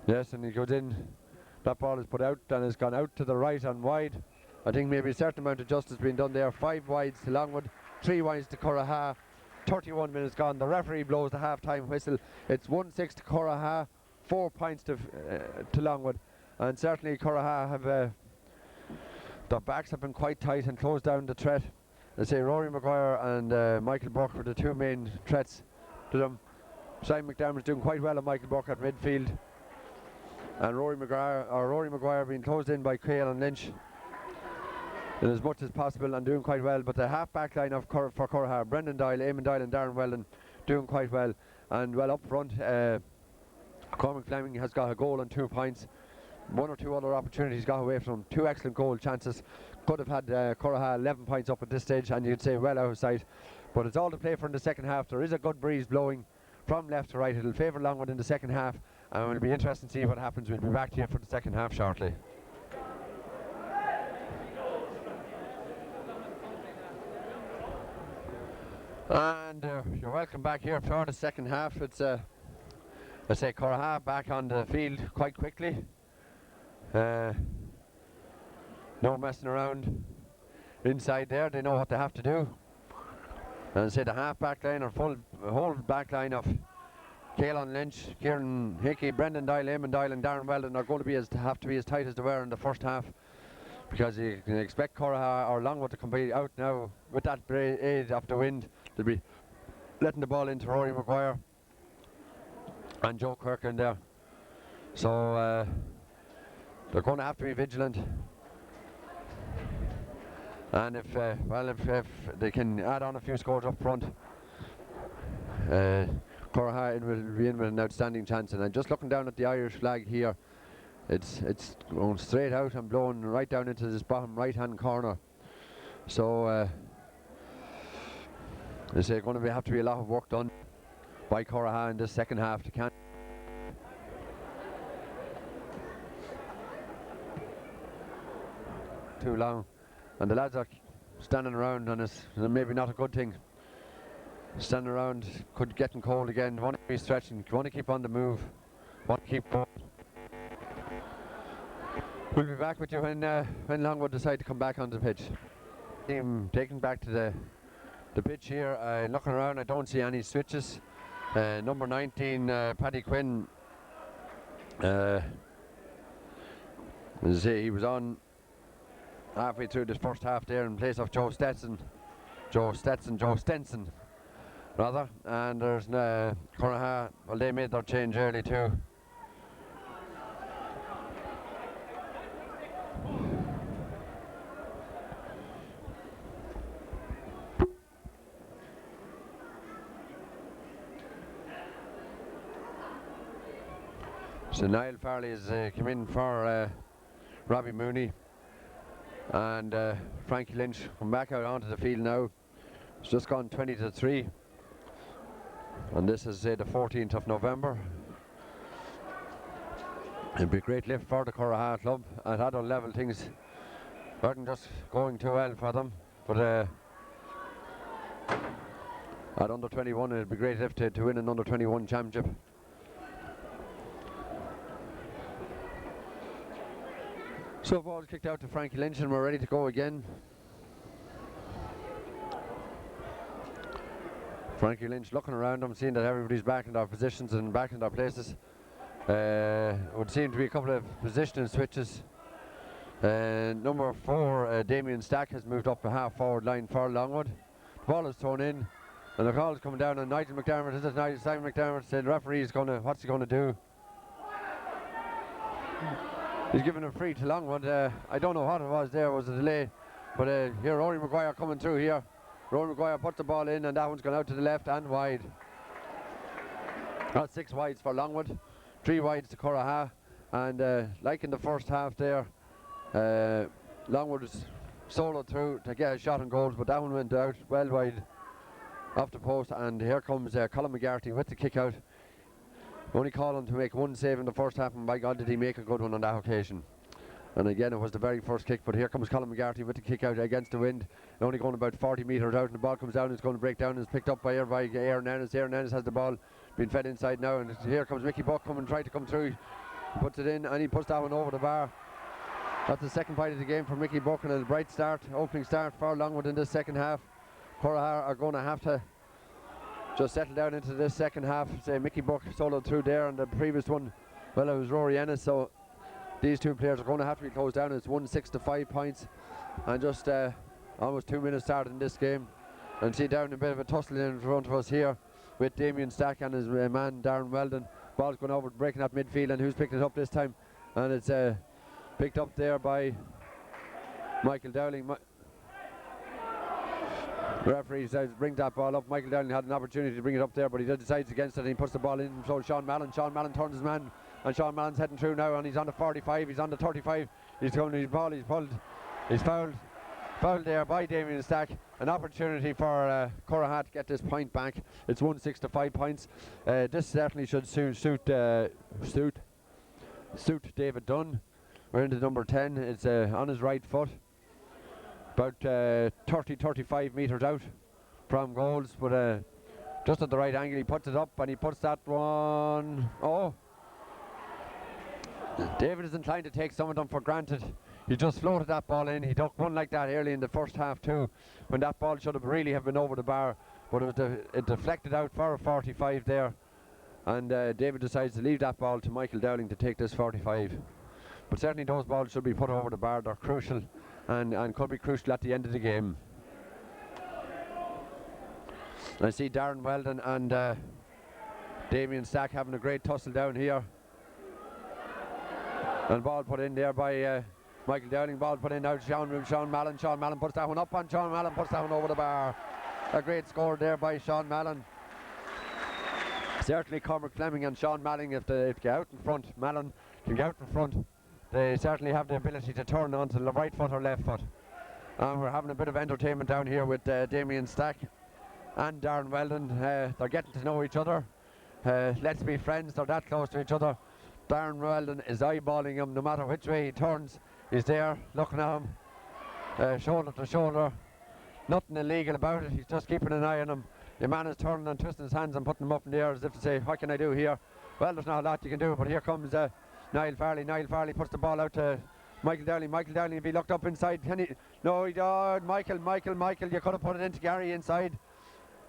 Yes, and he goes in. That ball is put out and has gone out to the right and wide. I think maybe a certain amount of justice being done there. 5 wides to Longwood, 3 wides to Curraha. 31 minutes gone. The referee blows the half-time whistle. It's 1-6 to Curraha, 4 points to Longwood, and certainly Curraha have their backs have been quite tight and closed down the threat. They say Rory Maguire and Michael Burke were the 2 main threats to them. Simon McDermott's doing quite well on Michael Burke at midfield, and Rory Maguire being closed in by Cale and Lynch in as much as possible and doing quite well. But the half back line of for Curraha, Brendan Doyle, Eamon Doyle and Darren Weldon doing quite well. And well up front, Cormac Fleming has got a goal and 2 points. 1 or 2 other opportunities got away from him. 2 excellent goal chances. Could have had Curraha 11 points up at this stage, and you'd say well out of sight. But it's all to play for in the second half. There is a good breeze blowing from left to right. It'll favour Longwood in the second half, and it'll be interesting to see what happens. We'll be back to you for the second half shortly. And you're welcome back here for the second half. It's I say Curraha back on the field quite quickly. No messing around inside there. They know what they have to do. And say the half back line or whole back line of Caelan Lynch, Kieran Hickey, Brendan Doyle, Eamon Doyle and Darren Weldon are going to have to be as tight as they were in the first half, because you can expect Curraha or Longwood to come out now with that aid of the wind. They'll be letting the ball into Rory Maguire and Joe Kirkland there. So they're going to have to be vigilant. And if they can add on a few scores up front, Curraha will be in with an outstanding chance. And I'm just looking down at the Irish flag here. It's going straight out and blowing right down into this bottom right-hand corner. So there's going to have to be a lot of work done by Curraha in this second half to can. Too long, and the lads are standing around, and it's maybe not a good thing. Standing around, could getting cold again. Want to be stretching, want to keep on the move, want to keep going. We'll be back with you when Longwood decide to come back on the pitch. Team taken back to the pitch here. Looking around, I don't see any switches. Number 19, Paddy Quinn. As I say, he was on halfway through this first half there in place of Joe Stenson rather. And there's Curraha. Well, they made their change early too. So Niall Farley has come in for Robbie Mooney, and Frankie Lynch come back out onto the field now. It's just gone 20 to 3, and this is the 14th of November. It'll be a great lift for the Curraha club. At adult level things weren't just going too well for them, but at under 21 it'll be a great lift to win an under 21 championship. So ball kicked out to Frankie Lynch, and we're ready to go again. Frankie Lynch looking around them, seeing that everybody's back in their positions and back in their places. Would seem to be a couple of positioning switches. Number 4, Damien Stack, has moved up the half forward line for Longwood. The ball is thrown in, and the call is coming down on Nigel McDermott. Is it Simon McDermott? Said the referee is going to, what's he going to do? He's giving a free to Longwood. I don't know what it was there, was a delay. But here, Rory Maguire coming through here. Rory Maguire puts the ball in, and that one's gone out to the left and wide. That's 6 wides for Longwood, 3 wides to Curraha. And like in the first half there, Longwood was soloed through to get a shot on goals, but that one went out well wide off the post. And here comes Colin McGarty with the kick out. Only called him to make 1 save in the first half, and by God did he make a good one on that occasion. And again, it was the very first kick, but here comes Colin McGarty with the kick out against the wind, only going about 40 metres out, and the ball comes down, it's going to break down, and it's picked up by Aaron Ennis. Aaron Ennis has the ball, being fed inside now, and here comes Mickey Buck coming, trying to come through. He puts it in, and he puts that one over the bar. That's the second fight of the game for Mickey Buck, and a bright start, opening start for Longwood in this second half. Curraha are going to have to just settle down into this second half. Say Mickey Buck soloed through there, and the previous one, well, it was Rory Ennis, so these two players are going to have to be closed down. It's 1-6 to 5 points, and just almost 2 minutes started in this game. And see down a bit of a tussle in front of us here with Damien Stack and his man Darren Weldon. Ball's going over, breaking up midfield, and who's picking it up this time? And it's picked up there by Michael Dowling. The referee says bring that ball up. Michael Dowling had an opportunity to bring it up there, but he decides against it, and he puts the ball in. So Sean Mallon turns his man, and Sean Mallon's heading through now, and he's on the 45, he's on the 35, he's going his ball, he's fouled there by Damien Stack. An opportunity for Curraha to get this point back. It's 1-6 to 5 points. This certainly should suit David Dunn. We're into number 10. It's on his right foot, about 30-35 metres out from goals, but just at the right angle. He puts it up, and he puts that one. Oh, David is inclined to take some of them for granted. He just floated that ball in. He ducked one like that early in the first half too, when that ball should have really have been over the bar, but it deflected out for a 45 there, and David decides to leave that ball to Michael Dowling to take this 45. But certainly those balls should be put over the bar. They're crucial, and could be crucial at the end of the game. I see Darren Weldon and Damien Stack having a great tussle down here, and ball put in there by Michael Dowling. Ball put in now to Sean Mallon. Sean Mallon puts that one up, and Sean Mallon puts that one over the bar. A great score there by Sean Mallon. Certainly Cormac Fleming and Sean Mallon, if they get out in front, Mallon can get out in front, they certainly have the ability to turn onto the right foot or left foot. And we're having a bit of entertainment down here with Damien Stack and Darren Weldon. They're getting to know each other. Let's be friends, they're that close to each other. Darren Weldon is eyeballing him no matter which way he turns. He's there looking at him, shoulder to shoulder. Nothing illegal about it, he's just keeping an eye on him. The man is turning and twisting his hands and putting them up in the air as if to say, what can I do here? Well, there's not a lot you can do, but here comes Niall Farley. Niall Farley puts the ball out to Michael Dowling. Michael Dowling, if he looked up inside, can he? No, he don't. Michael, you could have put it into Gary inside.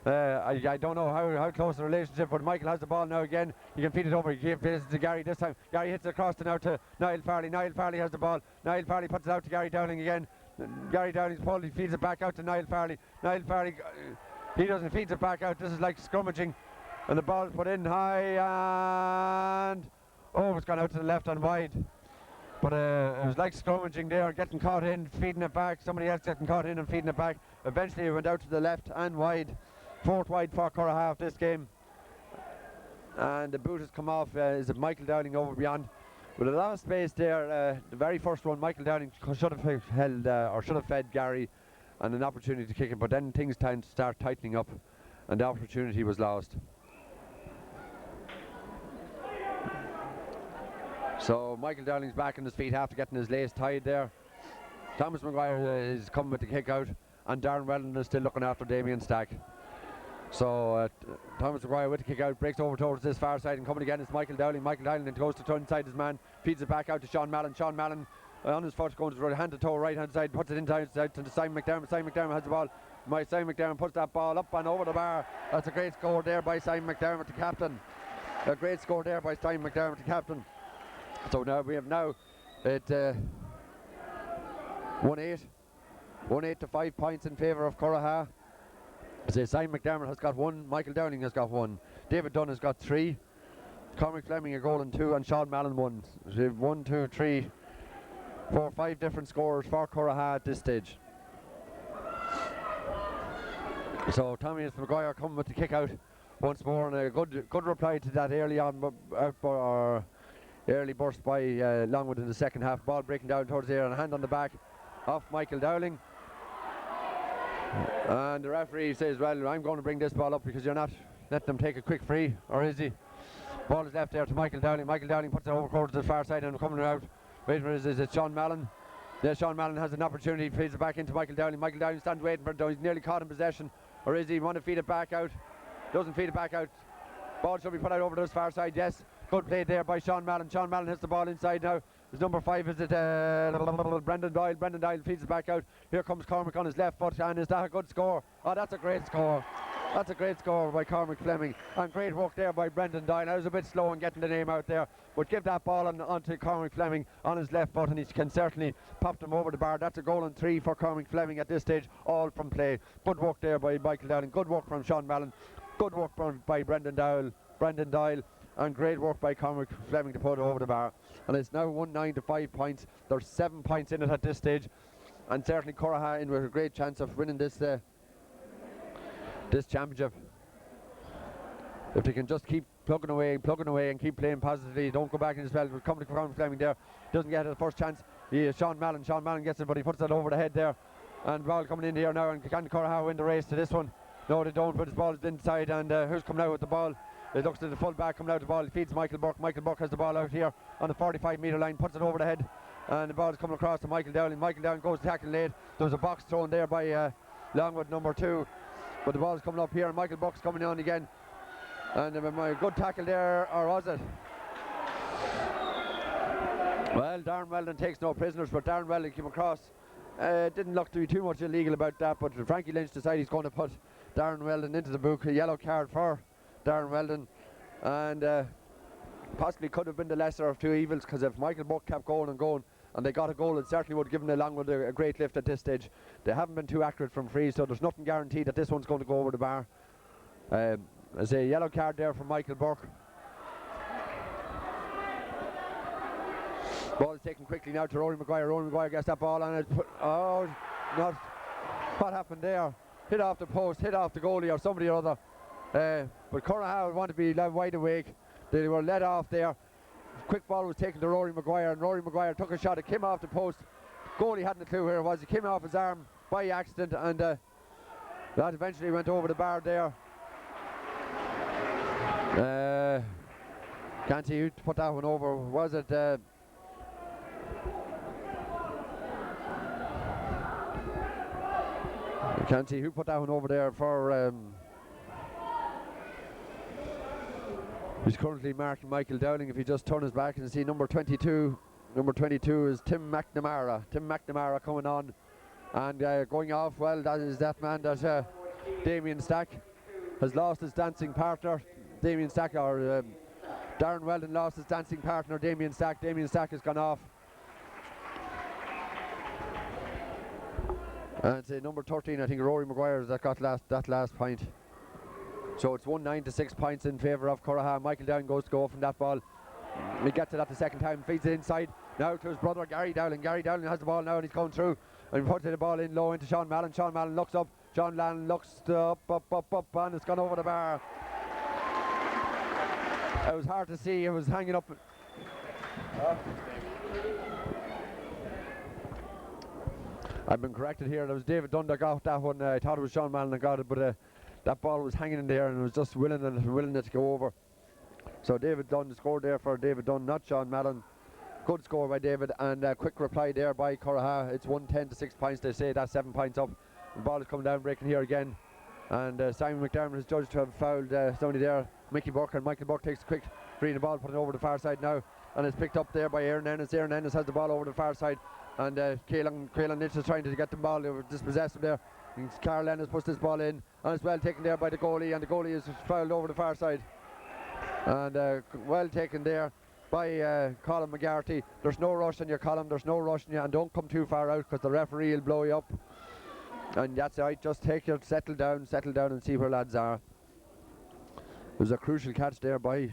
I don't know how close the relationship, but Michael has the ball now again. He can feed it over. He can feed it to Gary this time. Gary hits it across now to Niall Farley. Niall Farley has the ball. Niall Farley puts it out to Gary Dowling again. Gary Dowling's pulled. He feeds it back out to Niall Farley. Niall Farley, he doesn't feed it back out. This is like scrummaging, and the ball's put in high, and oh, it's gone out to the left and wide. But it was like scrummaging there, getting caught in, feeding it back. Somebody else getting caught in and feeding it back. Eventually it went out to the left and wide. Fourth wide for Curraha of this game. And the boot has come off. Is it Michael Dowling over beyond? With a lot of space there, the very first one, Michael Dowling should have held or should have fed Gary and an opportunity to kick it, but then things start tightening up and the opportunity was lost. So Michael Dowling's back on his feet after getting his lace tied there. Thomas Maguire is coming with the kick out, and Darren Weldon is still looking after Damien Stack. So Thomas Maguire with the kick out, breaks over towards this far side, and coming again is Michael Dowling. Michael Dowling then goes to turn inside his man, feeds it back out to Sean Mallon. Sean Mallon on his foot, going to the hand to toe, right hand side, puts it inside to Simon McDermott. Simon McDermott has the ball. Simon McDermott puts that ball up and over the bar. That's a great score there by Simon McDermott, the captain. A great score there by Simon McDermott, the captain. So now we have at 1-8 to 5 points in favour of Curraha. Simon McDermott has got 1, Michael Dowling has got 1, David Dunn has got 3, Cormac Fleming a goal and 2, and Sean Mallon 1. So we have 1, 2, 3, 4, 5 different scores for Curraha at this stage. So Tommy Maguire coming with the kick out once more, and a good reply to that early burst by Longwood in the second half. Ball breaking down towards the air and a hand on the back off Michael Dowling. And the referee says, well, I'm going to bring this ball up because you're not letting them take a quick free, or is he? Ball is left there to Michael Dowling. Michael Dowling puts it over to the far side and coming out. Wait for it, is it Sean Mallon? Yes, Sean Mallon has an opportunity, feeds it back into Michael Dowling. Michael Dowling stands waiting for it, he's nearly caught in possession. Or is he want to feed it back out? Doesn't feed it back out. Ball should be put out over to his far side, yes. Good play there by Sean Mallon. Sean Mallon hits the ball inside now. His number 5 is it Brendan Doyle. Brendan Doyle feeds it back out. Here comes Cormac on his left foot, and is that a good score? Oh, that's a great score. That's a great score by Cormac Fleming, and great work there by Brendan Doyle. I was a bit slow in getting the name out there, but give that ball onto Cormac Fleming on his left foot, and he can certainly pop them over the bar. That's a goal and 3 for Cormac Fleming at this stage, all from play. Good work there by Michael Dowling, good work from Sean Mallon, good work by Brendan Doyle, and great work by Cormac Fleming to put it over the bar. And it's now 1-9 to 5 points. There's 7 points in it at this stage, and certainly Curraha in with a great chance of winning this championship. If they can just keep plugging away and keep playing positively, don't go back in the spell. We're coming to Cormac Fleming there, doesn't get the first chance. Sean Mallon gets it, but he puts it over the head there, and ball coming in here now. And can Curraha win the race to this one? No, they don't, but his ball is inside, and who's coming out with the ball? It looks to the full back coming out the ball. He feeds Michael Burke. Michael Burke has the ball out here on the 45-metre line, puts it over the head, and the ball is coming across to Michael Dowling. Michael Dowling goes to tackle late. There was a box thrown there by Longwood number 2, but the ball is coming up here, and Michael Burke's coming on again. And a good tackle there, or was it? Well, Darren Weldon takes no prisoners, but Darren Weldon came across. Didn't look to be too much illegal about that, but Frankie Lynch decided he's going to put Darren Weldon into the book. A yellow card for Darren Weldon, and possibly could have been the lesser of two evils, because if Michael Buck kept going and they got a goal, it certainly would have given Longwood a great lift at this stage. They haven't been too accurate from free, so there's nothing guaranteed that this one's going to go over the bar. There's a yellow card there from Michael Burke. Ball is taken quickly now to Rory Maguire. Rory Maguire gets that ball and what happened there? Hit off the post, hit off the goalie or somebody or other. But Curraha would want to be wide awake. They were let off there. Quick ball was taken to Rory Maguire, and Rory Maguire took a shot. It came off the post. Goalie hadn't a clue where it was. It came off his arm by accident, and that eventually went over the bar there. Can't see who put that one over. Was it? Can't see who put that one over there for. He's currently marking Michael Dowling. If he just turns back and see number 22. Number 22 is Tim McNamara. Tim McNamara coming on and going off. Well, that is that man that Damien Stack has lost his dancing partner. Damien Stack, or Darren Weldon lost his dancing partner, Damien Stack. Damien Stack has gone off. And it's number 13, I think, Rory Maguire, that got that last point. So it's 1-9 to 6 points in favour of Curraha. Michael Dowling goes to go from that ball. He gets it at the second time, feeds it inside. Now to his brother Gary Dowling. Gary Dowling has the ball now and he's going through. And he puts the ball in low into Sean Mallon. Sean Mallon looks up. Sean Mallon looks up, and it's gone over the bar. It was hard to see. It was hanging up. I've been corrected here. It was David Dunn that got that one. I thought it was Sean Mallon that got it, but that ball was hanging in there and it was just willing it to go over. So David Dunn scored there for David Dunn, not Sean Mallon. Good score by David, and a quick reply there by Curraha. It's 1-10 to 6 points. They say that's 7 points up. The ball is coming down, breaking here again. And Simon McDermott is judged to have fouled somebody there, Mickey Burke, and Michael Burke takes a quick free in the ball, putting it over the far side now. and it's picked up there by Aaron Ennis. Aaron Ennis has the ball over the far side, and Caelan Lynch is trying to get the ball, dispossessed him there. And Carl Ennis puts this ball in, and it's well taken there by the goalie, and the goalie is fouled over the far side. And well taken there by Colin McGarty. There's no rush on your Colin, there's no rush on you, and don't come too far out because the referee will blow you up. And that's right, just settle down and see where lads are. It was a crucial catch there by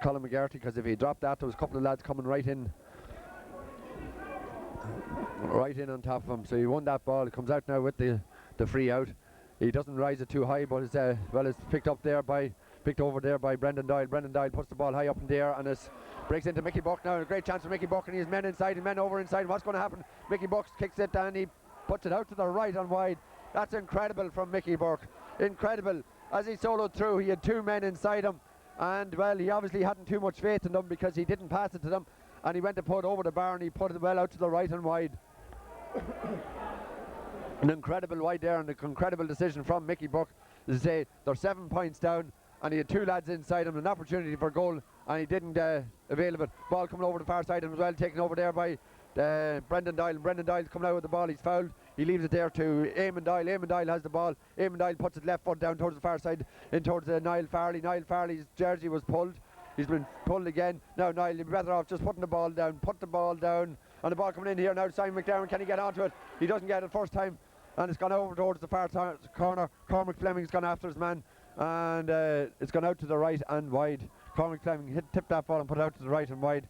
Colin McGarty, because if he dropped that, there was a couple of lads coming right in on top of him. So he won that ball. He comes out now with the free out. He doesn't rise it too high, but it's picked over there by Brendan Doyle. Brendan Doyle puts the ball high up in the air, and it breaks into Mickey Buck now. A great chance for Mickey Buck, and he has men inside and men over inside. What's going to happen? Mickey Buck kicks it and he puts it out to the right and wide. That's incredible from Mickey Buck. Incredible. As he soloed through, he had two men inside him, and well, he obviously hadn't too much faith in them because he didn't pass it to them, and he went to put it over the bar, and he put it well out to the right and wide. An incredible wide there, and an incredible decision from Mickey Buck. As I say, they're 7 points down, and he had two lads inside him, an opportunity for goal, and he didn't avail of it. Ball coming over the far side, and was well taken over there by Brendan Doyle. And Brendan Doyle's coming out with the ball. He's fouled. He leaves it there to Eamon Doyle. Eamon Doyle has the ball. Eamon Doyle puts his left foot down towards the far side, in towards Niall Farley. Niall Farley's jersey was pulled. He's been pulled again. Now Niall, you'd be better off just putting the ball down. Put the ball down. And the ball coming in here now to Simon McDermott. Can he get onto it? He doesn't get it first time. And it's gone over towards the far corner. Cormac Fleming's gone after his man. And it's gone out to the right and wide. Cormac Fleming tipped that ball and put it out to the right and wide.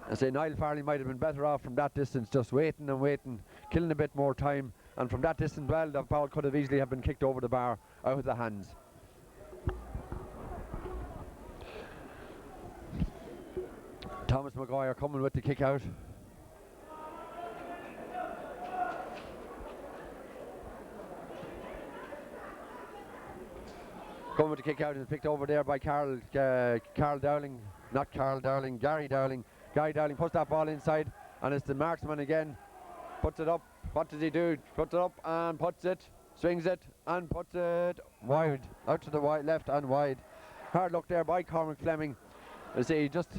I say Niall Farley might have been better off from that distance, just waiting and waiting, killing a bit more time, and from that distance, well, the ball could have easily have been kicked over the bar, out of the hands. Thomas Maguire coming with the kick out. Coming with the kick out, and picked over there by Gary Dowling. Gary Dowling puts that ball inside, and it's the marksman again. Puts it up. What does he do? Puts it up and puts it, swings it and puts it wide, out to the left and wide. Hard luck there by Cormac Fleming. I say just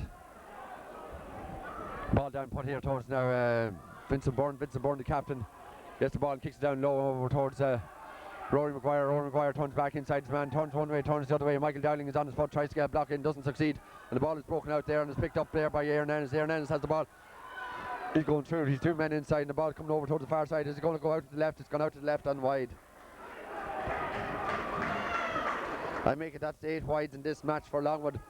ball down, put here towards now Vincent Byrne, the captain, gets the ball and kicks it down low over towards Rory Maguire. Rory Maguire turns back inside his man, turns one way, turns the other way. Michael Dowling is on his foot, tries to get a block in, doesn't succeed, and the ball is broken out there and is picked up there by Aaron Ennis. Aaron Ennis has the ball. He's going through, he's two men inside, and the ball coming over towards the far side. Is it going to go out to the left? It's gone out to the left and wide. I make it that's 8 wides in this match for Longwood,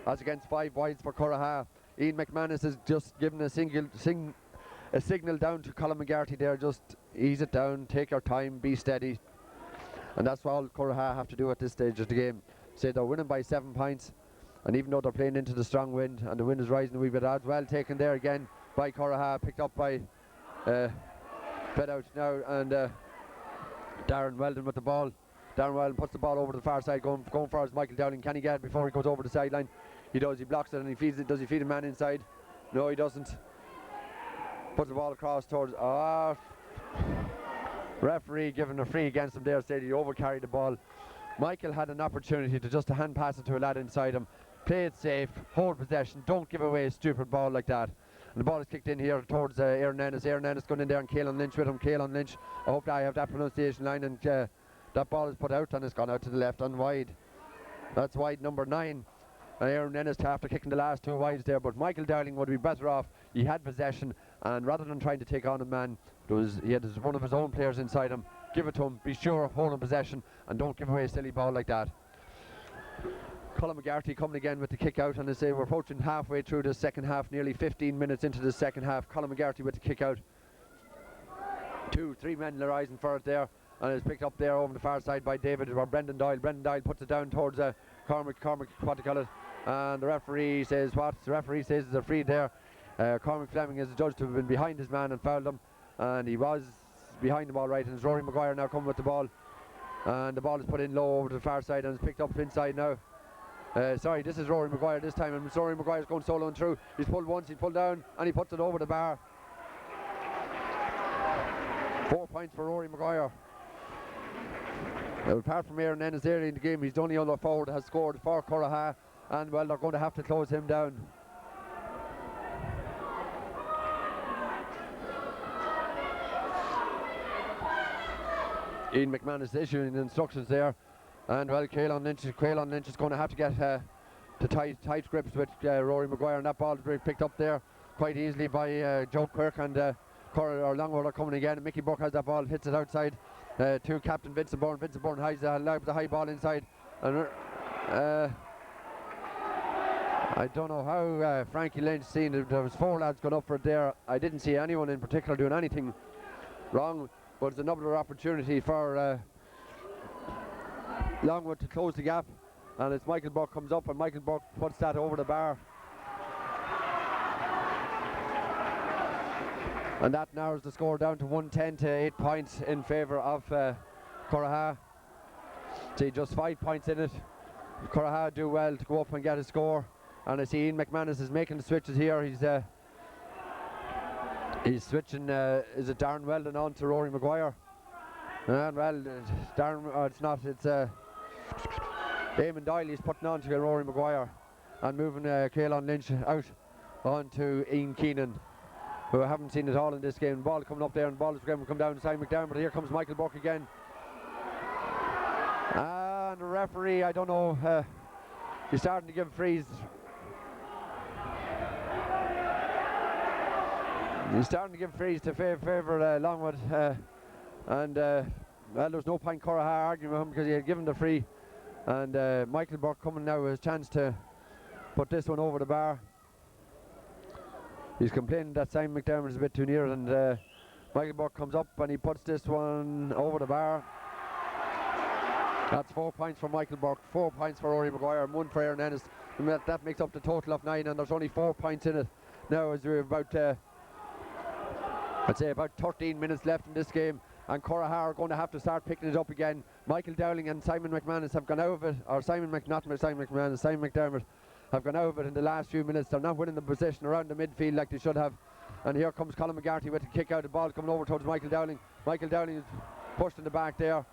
as against 5 wides for Curraha. Ian McManus has just given a signal down to Colin McGarty there, just ease it down, take your time, be steady. And that's all Curraha have to do at this stage of the game. Say they're winning by 7 points, and even though they're playing into the strong wind and the wind is rising a wee bit, odds well taken there again by Curraha, picked up by fed out now, and Darren Weldon with the ball. Darren Weldon puts the ball over the far side, going for his Michael Dowling. Can he get it before he goes over the sideline? He does, he blocks it and he feeds it. Does he feed a man inside? No, he doesn't. Puts the ball across towards referee giving a free against him there, said he overcarried the ball. Michael had an opportunity to just hand pass it to a lad inside him. Play it safe, hold possession, don't give away a stupid ball like that. And the ball is kicked in here towards Aaron Ennis. Aaron Ennis going in there and Caelan Lynch with him. Caelan Lynch, I hope that I have that pronunciation line, and that ball is put out and it's gone out to the left and wide. That's wide number 9. And Aaron Ennis after kicking the last 2 wides there, but Michael Dowling would be better off. He had possession, and rather than trying to take on a man, he had one of his own players inside him. Give it to him, be sure of holding possession, and don't give away a silly ball like that. Colin McGarty coming again with the kick out, and they say we're approaching halfway through the second half, nearly 15 minutes into the second half. Colin McGarty with the kick out. 2-3 men rising for it there, and it's picked up there over the far side by David or Brendan Doyle. Brendan Doyle puts it down towards Cormac, what do you call it? And the referee says what? The referee says there's a free there. Cormac Fleming is judged to have been behind his man and fouled him, and he was behind him all right, and it's Rory Maguire now coming with the ball, and the ball is put in low over to the far side and it's picked up inside now. Sorry, this is Rory Maguire this time, and Rory Maguire's going solo and through. He's pulled once, he's pulled down, and he puts it over the bar. 4 points for Rory Maguire. Apart from Aaron Ennis early in the game, he's the only other forward that has scored for Curraha, and well, they're going to have to close him down. Ian McManus issuing instructions there, and well, Caolan Lynch is going to have to get to tight grips with Rory Maguire, and that ball is picked up there quite easily by Joe Quirk, and Longwood are coming again, and Mickey Buck has that ball, hits it outside to captain Vincent Bourne. Vincent Bourne hides the high ball inside, and I don't know how Frankie Lynch seen it. There was 4 lads going up for it there. I didn't see anyone in particular doing anything wrong, but it's another opportunity for Longwood to close the gap, and it's Michael Buck comes up, and Michael Buck puts that over the bar, and that narrows the score down to 110 to 8 points in favour of Curraha. See, just 5 points in it. Curraha do well to go up and get a score, and I see Ian McManus is making the switches here. He's switching, is it Darren Weldon on to Rory Maguire? And well, Darren, it's not, it's Eamon Doyle is putting on to Rory Maguire, and moving Caolan Lynch out on to Ian Keenan, who I haven't seen at all in this game. Ball coming up there, and ball is going to come down to Simon McDermott, but here comes Michael Buck again. And the referee, I don't know, he's starting to give frees. He's starting to give frees to favour Longwood, and well, there's no point Curraha arguing with him because he had given the free, and Michael Buck coming now with his chance to put this one over the bar. He's complaining that Simon McDermott is a bit too near, and Michael Buck comes up and he puts this one over the bar. That's 4 points for Michael Buck, 4 points for Rory Maguire, and 1 for Aaron Ennis. And that makes up the total of 9, and there's only 4 points in it now, as we're about I'd say about 13 minutes left in this game, and Curraha are going to have to start picking it up again. Michael Dowling and Simon McManus have gone out of it, or Simon McDermott have gone out of it in the last few minutes. They're not winning the possession around the midfield like they should have. And here comes Colin McGarty with a kick out. The ball coming over towards Michael Dowling. Michael Dowling is pushed in the back there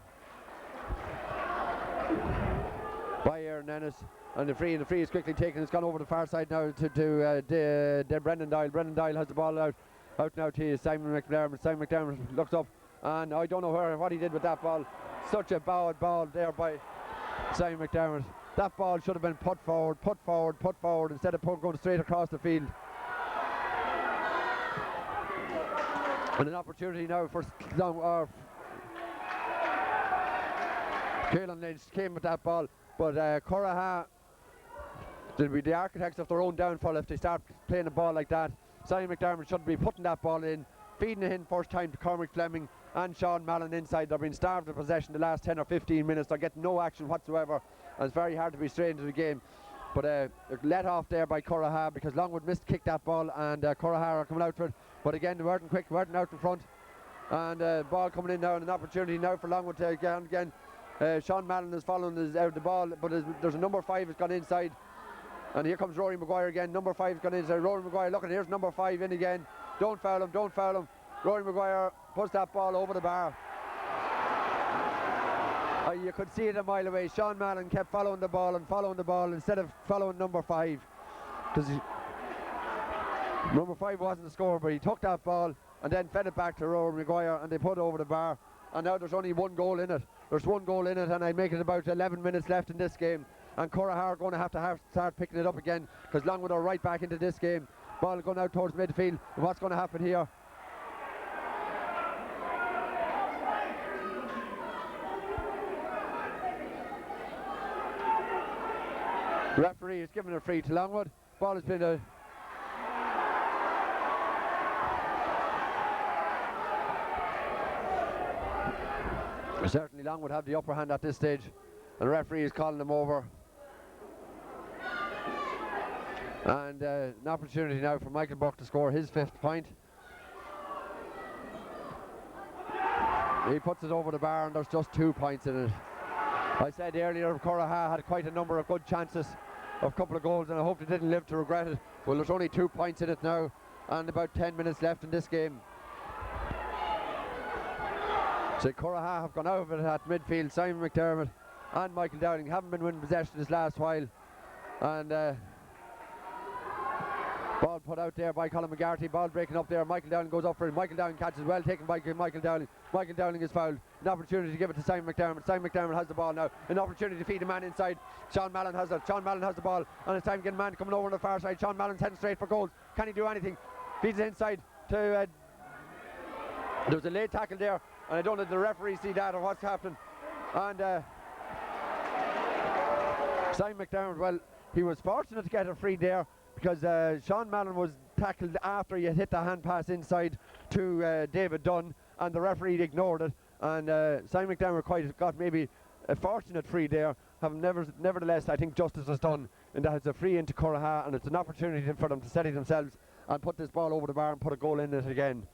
by Aaron Ennis, and the free is quickly taken. It's gone over the far side now to Brendan Doyle. Brendan Doyle has the ball out now to Simon McDermott. Simon McDermott looks up, and I don't know what he did with that ball. Such a bad ball there by Simon McDermott. That ball should have been put forward instead of going straight across the field. And an opportunity now for Caolan Lynch came with that ball, but Curraha will be the architects of their own downfall if they start playing a ball like that. Simon McDermott should be putting that ball in, feeding it in first time to Cormac Fleming and Sean Mallon inside. They're being starved of possession the last 10 or 15 minutes. They're getting no action whatsoever, and it's very hard to be straight into the game. But let off there by Curraha because Longwood missed kick that ball, and Curraha are coming out for it. But again, they weren't quick, weren't out in front, and ball coming in now, and an opportunity now for Longwood to again. Sean Mallon is following out the ball, but there's a number 5 has gone inside, and here comes Rory Maguire again. Number 5 has gone inside. Rory Maguire looking, here's number 5 in again. Don't foul him. Rory Maguire puts that ball over the bar. You could see it a mile away. Sean Mallon kept following the ball instead of following number 5, because number 5 wasn't the scorer, but he took that ball and then fed it back to Rory Maguire, and they put it over the bar. And now there's only 1 goal in it. There's 1 goal in it, and I make it about 11 minutes left in this game. And Curraha are going to have to start picking it up again, because Longwood are right back into this game. Ball going out towards midfield. And what's going to happen here? The referee is giving a free to Longwood. Ball has been certainly Longwood have the upper hand at this stage, and the referee is calling them over. And an opportunity now for Michael Buck to score his 5th point. He puts it over the bar, and there's just 2 points in it. I said earlier Curraha had quite a number of good chances of a couple of goals, and I hope they didn't live to regret it. Well, there's only 2 points in it now, and about 10 minutes left in this game. So Curraha have gone out of it at midfield. Simon McDermott and Michael Dowling haven't been winning possession this last while, and Ball put out there by Colin McGarty. Ball breaking up there. Michael Dowling goes up for it. Michael Dowling catches well taken by Michael Dowling. Michael Dowling is fouled. An opportunity to give it to Simon McDermott. Simon McDermott has the ball now. An opportunity to feed a man inside. Sean Mallon has it. Sean Mallon has the ball. And it's time to get a man coming over on the far side. Sean Mallon's heading straight for goal. Can he do anything? Feeds it inside to... there was a late tackle there. And I don't know if the referee see that or what's happening. And Simon McDermott, well, he was fortunate to get a free there, because Sean Mallon was tackled after he had hit the hand pass inside to David Dunn, and the referee ignored it, and Simon McDermott got maybe a fortunate free there. Nevertheless, I think justice was done in that it's a free into Curraha, and it's an opportunity for them to steady themselves and put this ball over the bar and put a goal in it again.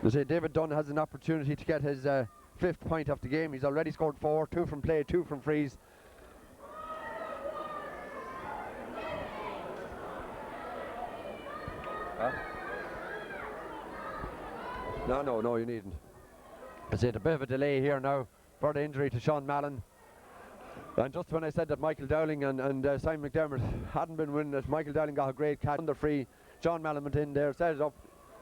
They say David Dunn has an opportunity to get his 5th point of the game. He's already scored 4, 2 from play, 2 from frees. No, you needn't. It's a bit of a delay here now for the injury to Sean Mallon. And just when I said that Michael Dowling and Simon McDermott hadn't been winning it, Michael Dowling got a great catch on the free. Sean Mallon went in there, set it up.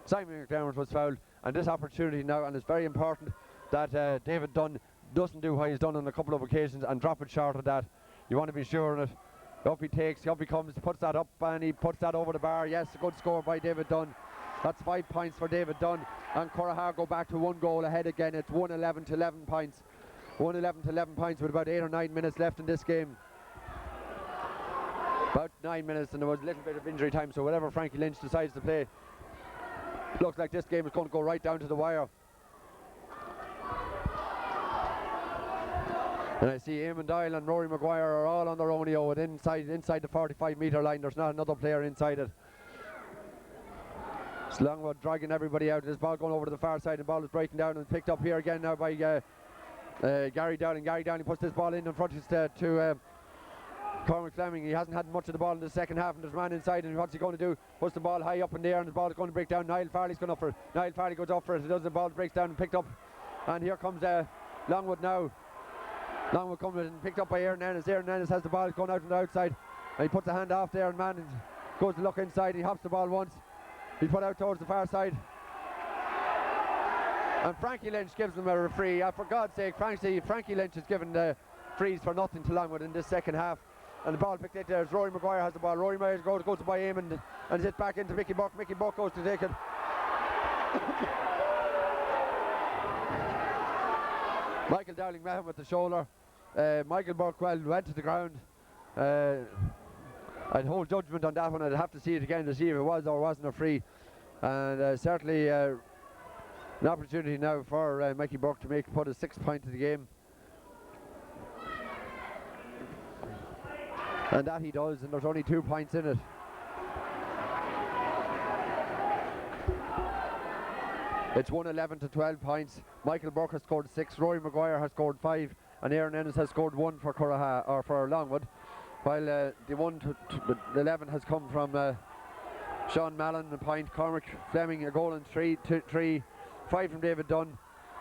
Simon McDermott was fouled. And this opportunity now, and it's very important that David Dunn doesn't do what he's done on a couple of occasions and drop it short of that. You want to be sure of it. Up he takes, up he comes, puts that up, and he puts that over the bar. Yes, a good score by David Dunn. That's 5 points for David Dunn, and Curraha go back to 1 goal ahead again. It's 1-11 to 11 points. 1-11 to 11 points with about 8 or 9 minutes left in this game. About 9 minutes, and there was a little bit of injury time, so whatever Frankie Lynch decides to play, looks like this game is going to go right down to the wire. And I see Eamon Doyle and Rory Maguire are all on their own inside the 45-metre line. There's not another player inside it. It's Longwood dragging everybody out. This ball going over to the far side, and the ball is breaking down and picked up here again now by Gary Dowling. Gary Dowling puts this ball in front to Cormac Fleming. He hasn't had much of the ball in the second half, and there's a man inside, and what's he going to do? Puts the ball high up in the air, and the ball is going to break down. Niall Farley's going up for it. Niall Farley goes up for it. It does, the ball breaks down and picked up. And here comes Longwood now. Longwood coming and picked up by Aaron Ennis. Aaron Ennis has the ball going out on the outside, and he puts a hand off there, and man goes to look inside. He hops the ball once. He's put out towards the far side. And Frankie Lynch gives them a referee. For God's sake, Frankie Lynch has given the frees for nothing to Longwood in this second half. And the ball picked it there as Rory Maguire has the ball. Rory Maguire goes to buy Eamon and it's back into Mickey Buck. Mickey Buck goes to take it. Michael Dowling met him with the shoulder. Michael Burkwell went to the ground. I'd hold judgment on that one. I'd have to see it again to see if it was or wasn't a free. And certainly an opportunity now for Mickey Burke to put a 6th point to the game. And that he does, and there's only 2 points in it. It's 1-11 to 12 points. Michael Burke has scored 6, Rory Maguire has scored 5, and Aaron Ennis has scored 1 for Curraha, or for Longwood. While the 1 to 11 has come from Sean Mallon, a point, Cormac Fleming, a goal, and 3, 5 from David Dunn,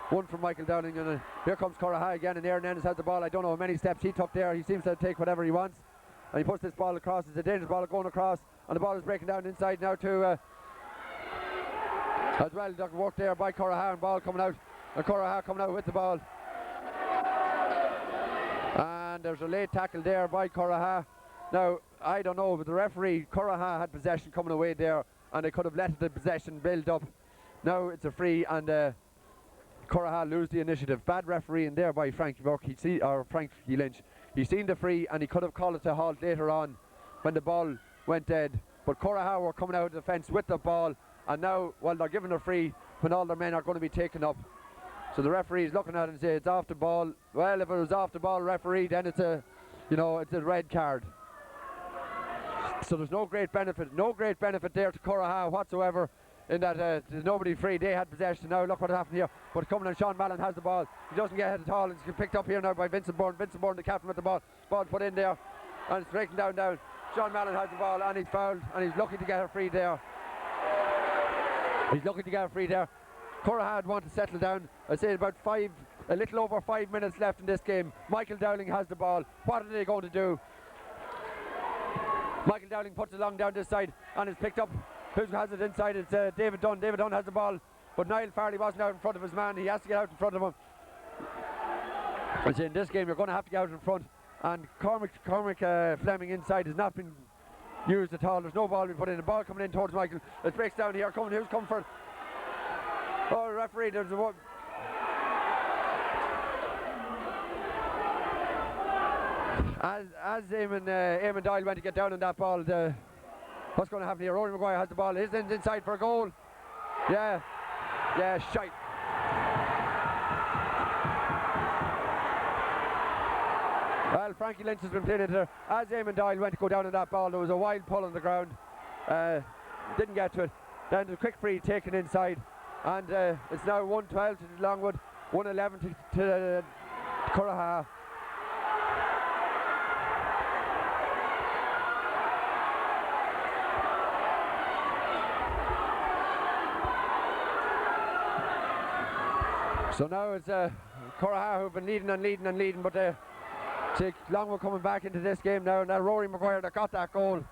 1 from Michael Dowling, and here comes Curraha again, and Aaron Ennis has the ball. I don't know how many steps he took there. He seems to take whatever he wants, and he puts this ball across. It's a dangerous ball going across, and the ball is breaking down inside now to as well. Dr. Work there by Curraha, and ball coming out, and Curraha coming out with the ball. And there's a late tackle there by Curraha. Now, I don't know, but the referee, Curraha had possession coming away there, and they could have let the possession build up. Now it's a free, and Curraha lose the initiative. Bad refereeing there by Frankie Burke, Frankie Lynch. He's seen the free, and he could have called it to halt later on when the ball went dead. But Curraha were coming out of the fence with the ball, and now, well, they're giving a free when all their men are going to be taken up. So the referee is looking at it and saying it's off the ball. Well, if it was off the ball, referee, then it's a red card. So there's no great benefit there to Curraha whatsoever, in that there's nobody free. They had possession. Now look what happened here. But coming on, Sean Mallon has the ball. He doesn't get hit at all. It's picked up here now by Vincent Bourne. Vincent Bourne, the captain, with the ball. Ball put in there, and it's breaking down. Sean Mallon has the ball, and he's fouled, and he's lucky to get a free there. Curraha want to settle down. I say about a little over 5 minutes left in this game. Michael Dowling has the ball. What are they going to do? Michael Dowling puts it along down this side and it's picked up. Who has it inside? It's David Dunn. David Dunn has the ball, but Niall Farley wasn't out in front of his man. He has to get out in front of him. I say in this game you're going to have to get out in front, and Cormac Fleming inside has not been used at all. There's no ball being put in. The ball coming in towards Michael. It breaks down here. Who's coming for it? Oh, referee, there's a one. As Eamon Doyle went to get down on that ball, what's going to happen here? Rory Maguire has the ball. He's inside for a goal. Yeah, shite. Well, Frankie Lynch has been playing into there. As Eamon Doyle went to go down on that ball, there was a wild pull on the ground. Didn't get to it. Then the quick free taken inside. And it's now 1-12 to Longwood, 1-11 to Curraha. So now it's Curraha who've been leading, but Longwood coming back into this game now, and that Rory Maguire that got that goal.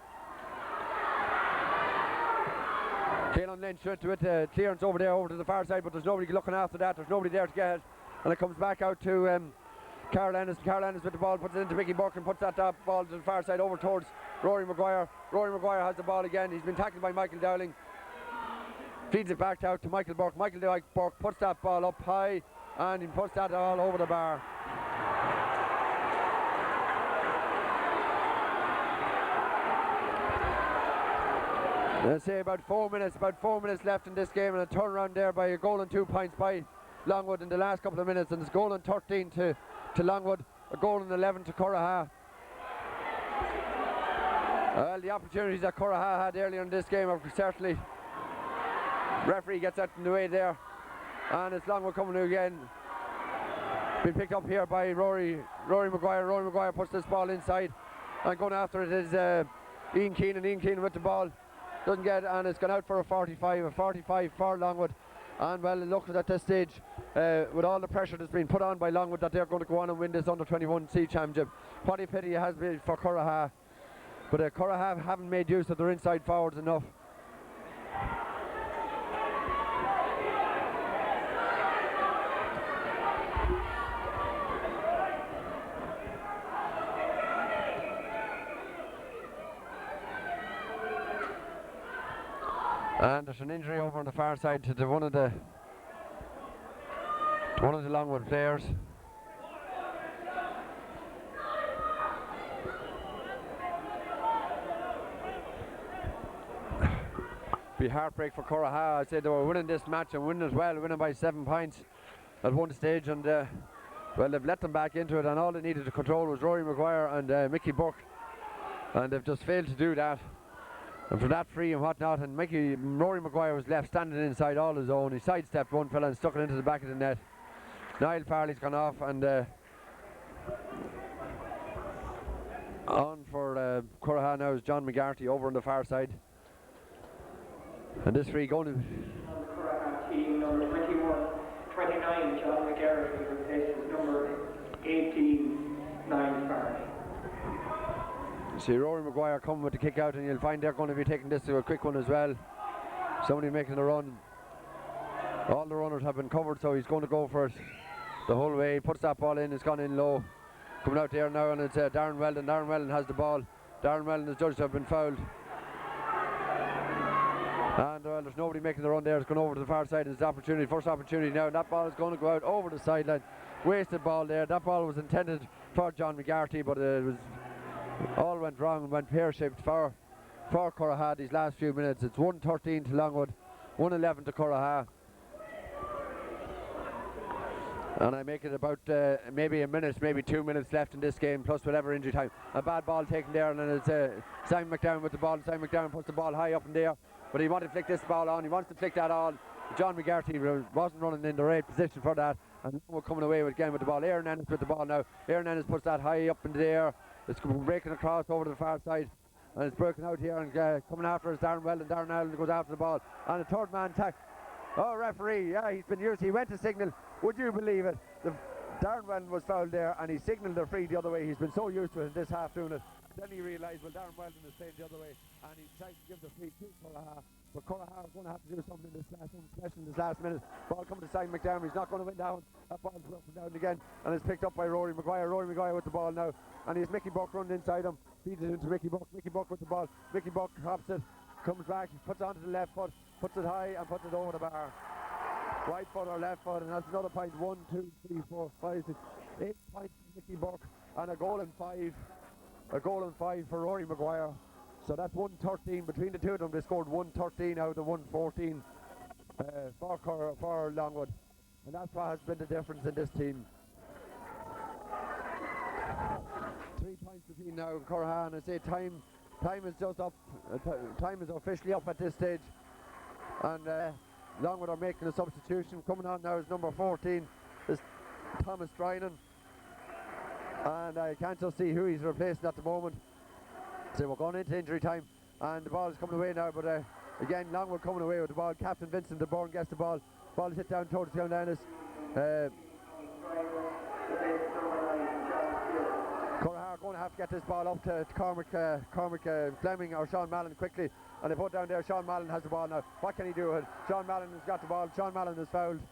Caelan Lynch went to it, clearance over to the far side, but there's nobody looking after that. There's nobody there to get it, and it comes back out to Carl Ennis. Carl Ennis with the ball, puts it into Mickey Burke and puts that ball to the far side over towards Rory Maguire. Rory Maguire has the ball again. He's been tackled by Michael Dowling. Feeds it back out to Michael Burke. Michael Burke puts that ball up high and he puts that all over the bar. Let's say about 4 minutes left in this game, and a turnaround there by a goal and 2 points by Longwood in the last couple of minutes, and it's goal and 13 to Longwood, a goal and 11 to Curraha. Well, the opportunities that Curraha had earlier in this game are certainly. Referee gets out in the way there, and it's Longwood coming to again. Been picked up here by Rory Maguire. Rory Maguire puts this ball inside, and going after it is Ian Keenan. Ian Keenan with the ball. Doesn't get it, and it's gone out for a 45 for Longwood. And well, it looks at this stage, with all the pressure that's been put on by Longwood, that they're going to go on and win this under-21C championship. What a pity it has been for Curraha, but Curraha haven't made use of their inside forwards enough. And there's an injury over on the far side to one of the Longwood players. Be heartbreak for Curraha. I said they were winning this match and winning as well, winning by 7 points at one stage, and well, they've let them back into it, and all they needed to control was Rory Maguire and Mickey Burke, and they've just failed to do that. And for that free and whatnot, and Rory Maguire was left standing inside all his own. He sidestepped one fella and stuck it into the back of the net. Niall Farley's gone off, and on for Curraha now is John McGarty over on the far side. And this free going to... On the Curraha team, number 29, John McGarry, replaces number 18, Niall Farley. See Rory Maguire coming with the kick out, and you'll find they're going to be taking this to a quick one as well. Somebody making the run. All the runners have been covered, so he's going to go for it the whole way. He puts that ball in, it's gone in low. Coming out there now, and it's Darren Weldon. Darren Weldon has the ball. Darren Weldon is judged to have been fouled. And well, there's nobody making the run there. It's gone over to the far side. It's the opportunity, first opportunity now. And that ball is going to go out over the sideline. Wasted ball there. That ball was intended for John McGarty, but it was... all went wrong and went pear-shaped for Curraha these last few minutes. It's 1-13 to Longwood, 1-11 to Curraha. And I make it about maybe a minute, maybe 2 minutes left in this game, plus whatever injury time. A bad ball taken there, and then it's Simon McDown with the ball. Simon McDown puts the ball high up in there, but he wanted to flick this ball on. He wants to flick that on. John McGarty wasn't running in the right position for that, and we're coming away with the ball. Aaron Ennis with the ball now. Aaron Ennis puts that high up in the air. It's breaking across over to the far side, and it's broken out here, and coming after us Darren Weldon. Darren Weldon goes after the ball, and a third man tack. Oh, referee, yeah, he's been used. He went to signal. Would you believe it? Darren Weldon was fouled there, and he signalled the free the other way. He's been so used to it in this half doing it. Then he realised, well, Darren Weldon is playing the other way, and he tried to give the free to Curraha. But Curraha are going to have to do something in this last, something special in this last minute. Ball coming to Simon McDermott. He's not going to win down. That ball's up and down again, and it's picked up by Rory Maguire. Rory Maguire with the ball now, and he's Mickey Buck running inside him. Feeds it into Mickey Buck. Mickey Buck with the ball. Mickey Buck hops it, comes back, puts it onto the left foot, puts it high, and puts it over the bar. Right foot or left foot, and that's another point. 1, 2, 3, 4, 5, 6, 8 points for Mickey Buck, and a goal and 5. A goal and 5 for Rory Maguire. So that's 113 between the two of them. They scored 113 out of the 114 for Longwood, and that's what has been the difference in this team. 3 points between now and Curraha, and I say time is just up. Time is officially up at this stage, and Longwood are making a substitution. Coming on now is number 14, is Thomas Drynan, and I can't just see who he's replacing at the moment. So we're going into injury time, and the ball is coming away now, but again Longwood coming away with the ball. Captain Vincent de Bourne gets the ball. Ball is hit down towards Glendennis. Curraha are going to have to get this ball up to Cormac Fleming or Sean Mallon quickly, and they put down there. Sean Mallon has the ball now. What can he do with it? Sean Mallon has got the ball. Sean Mallon is fouled.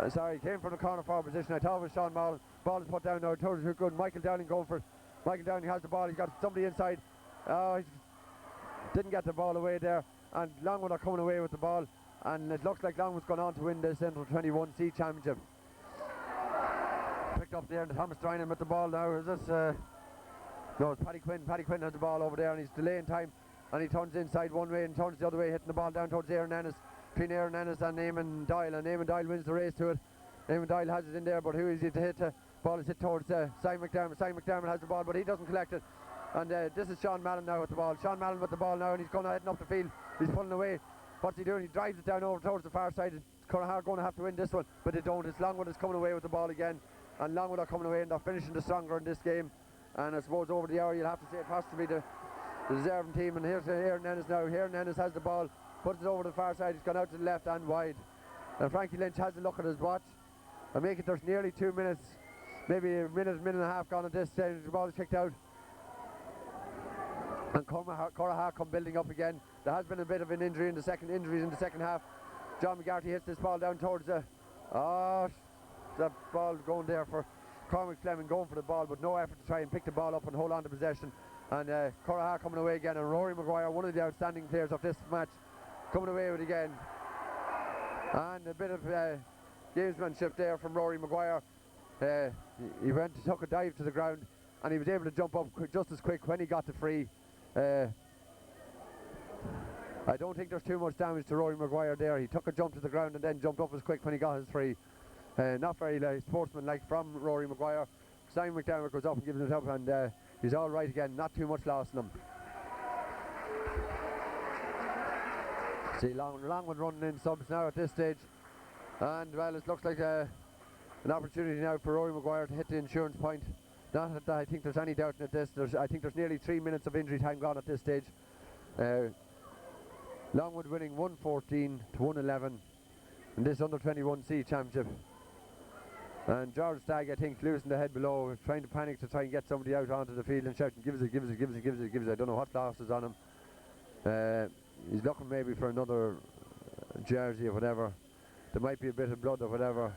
Sorry, came from the corner forward position. I thought it was Sean Mallon. Ball is put down now towards who good. Michael Dowling going for it. Michael Dowling has the ball. He's got somebody inside. He didn't get the ball away there, and Longwood are coming away with the ball, and it looks like Longwood's gone on to win this Central 21C Championship. Picked up there, and Thomas Drynan with the ball now. Is this no, it's Paddy Quinn. Paddy Quinn has the ball over there, and he's delaying time, and he turns inside one way and turns the other way, hitting the ball down towards Aaron Ennis. Between Aaron Ennis and Eamon Doyle, and Eamon Doyle wins the race to it. Eamon Doyle has it in there, but who is he to hit? Ball is hit towards Simon McDermott. Simon McDermott has the ball, but he doesn't collect it. And this is Sean Mallon now with the ball. Sean Mallon with the ball now, and he's going heading up the field. He's pulling away. What's he doing? He drives it down over towards the far side. Curraha are going to have to win this one, but they don't. It's Longwood is coming away with the ball again, and Longwood are coming away, and they're finishing the stronger in this game. And I suppose over the hour you'll have to say it has to be the deserving team. And here's Aaron Ennis now. Aaron Ennis has the ball, puts it over the far side. He's gone out to the left and wide. And Frankie Lynch has a look at his watch. I make it there's nearly 2 minutes, maybe a minute and a half gone at this stage. The ball is kicked out. And Curraha come building up again. There has been a bit of an injuries in the second half. John McGarty hits this ball down towards the ball going there for Cormac Fleming, going for the ball, but no effort to try and pick the ball up and hold on to possession. And Curraha coming away again, and Rory Maguire, one of the outstanding players of this match, coming away with it again. And a bit of gamesmanship there from Rory Maguire. He took a dive to the ground, and he was able to jump up just as quick when he got the free. I don't think there's too much damage to Rory Maguire there. He took a jump to the ground and then jumped up as quick when he got his free. Not very sportsmanlike from Rory Maguire. Simon McDermott goes up and gives it up, and he's all right again. Not too much loss in him. See Longwood running in subs now at this stage, and well, it looks like an opportunity now for Rory Maguire to hit the insurance point. Not that I think there's any doubt in this. I think there's nearly 3 minutes of injury time gone at this stage. Longwood winning 114 to 111 in this under 21C championship. And George Stagg, I think, losing the head below, trying to panic to try and get somebody out onto the field and shouting, give us it, give us it, give us it, give us it, give us it. I don't know what loss is on him. He's looking maybe for another jersey or whatever. There might be a bit of blood or whatever.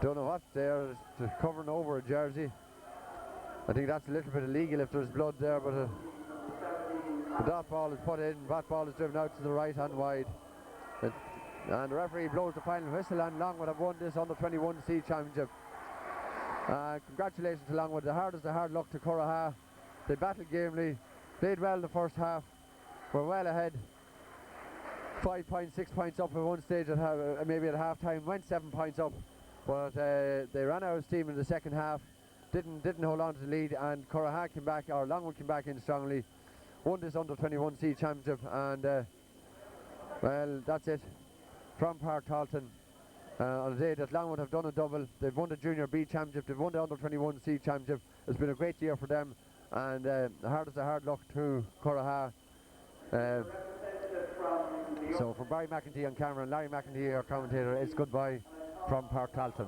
Don't know what's there. It's covering over a jersey. I think that's a little bit illegal if there's blood there, but the dot ball is put in, bat ball is driven out to the right hand wide. And the referee blows the final whistle, and Longwood have won this under 21C championship. Congratulations to Longwood. The hard luck to Curraha. They battled gamely, played well in the first half, were well ahead. 5 points, 6 points up at one stage, maybe at half time, went 7 points up. But they ran out of steam in the second half, didn't hold on to the lead, and Curraha came back, or Longwood came back in strongly, won this under 21C championship, and well, that's it from Pairc Tailteann. On the day that Longwood have done a double, they've won the Junior B championship, they've won the under 21C championship. It's been a great year for them, and hard luck to Curraha. Representative from So from Barry McEntee on camera and Larry McEntee, our commentator, it's goodbye from Pairc Tailteann.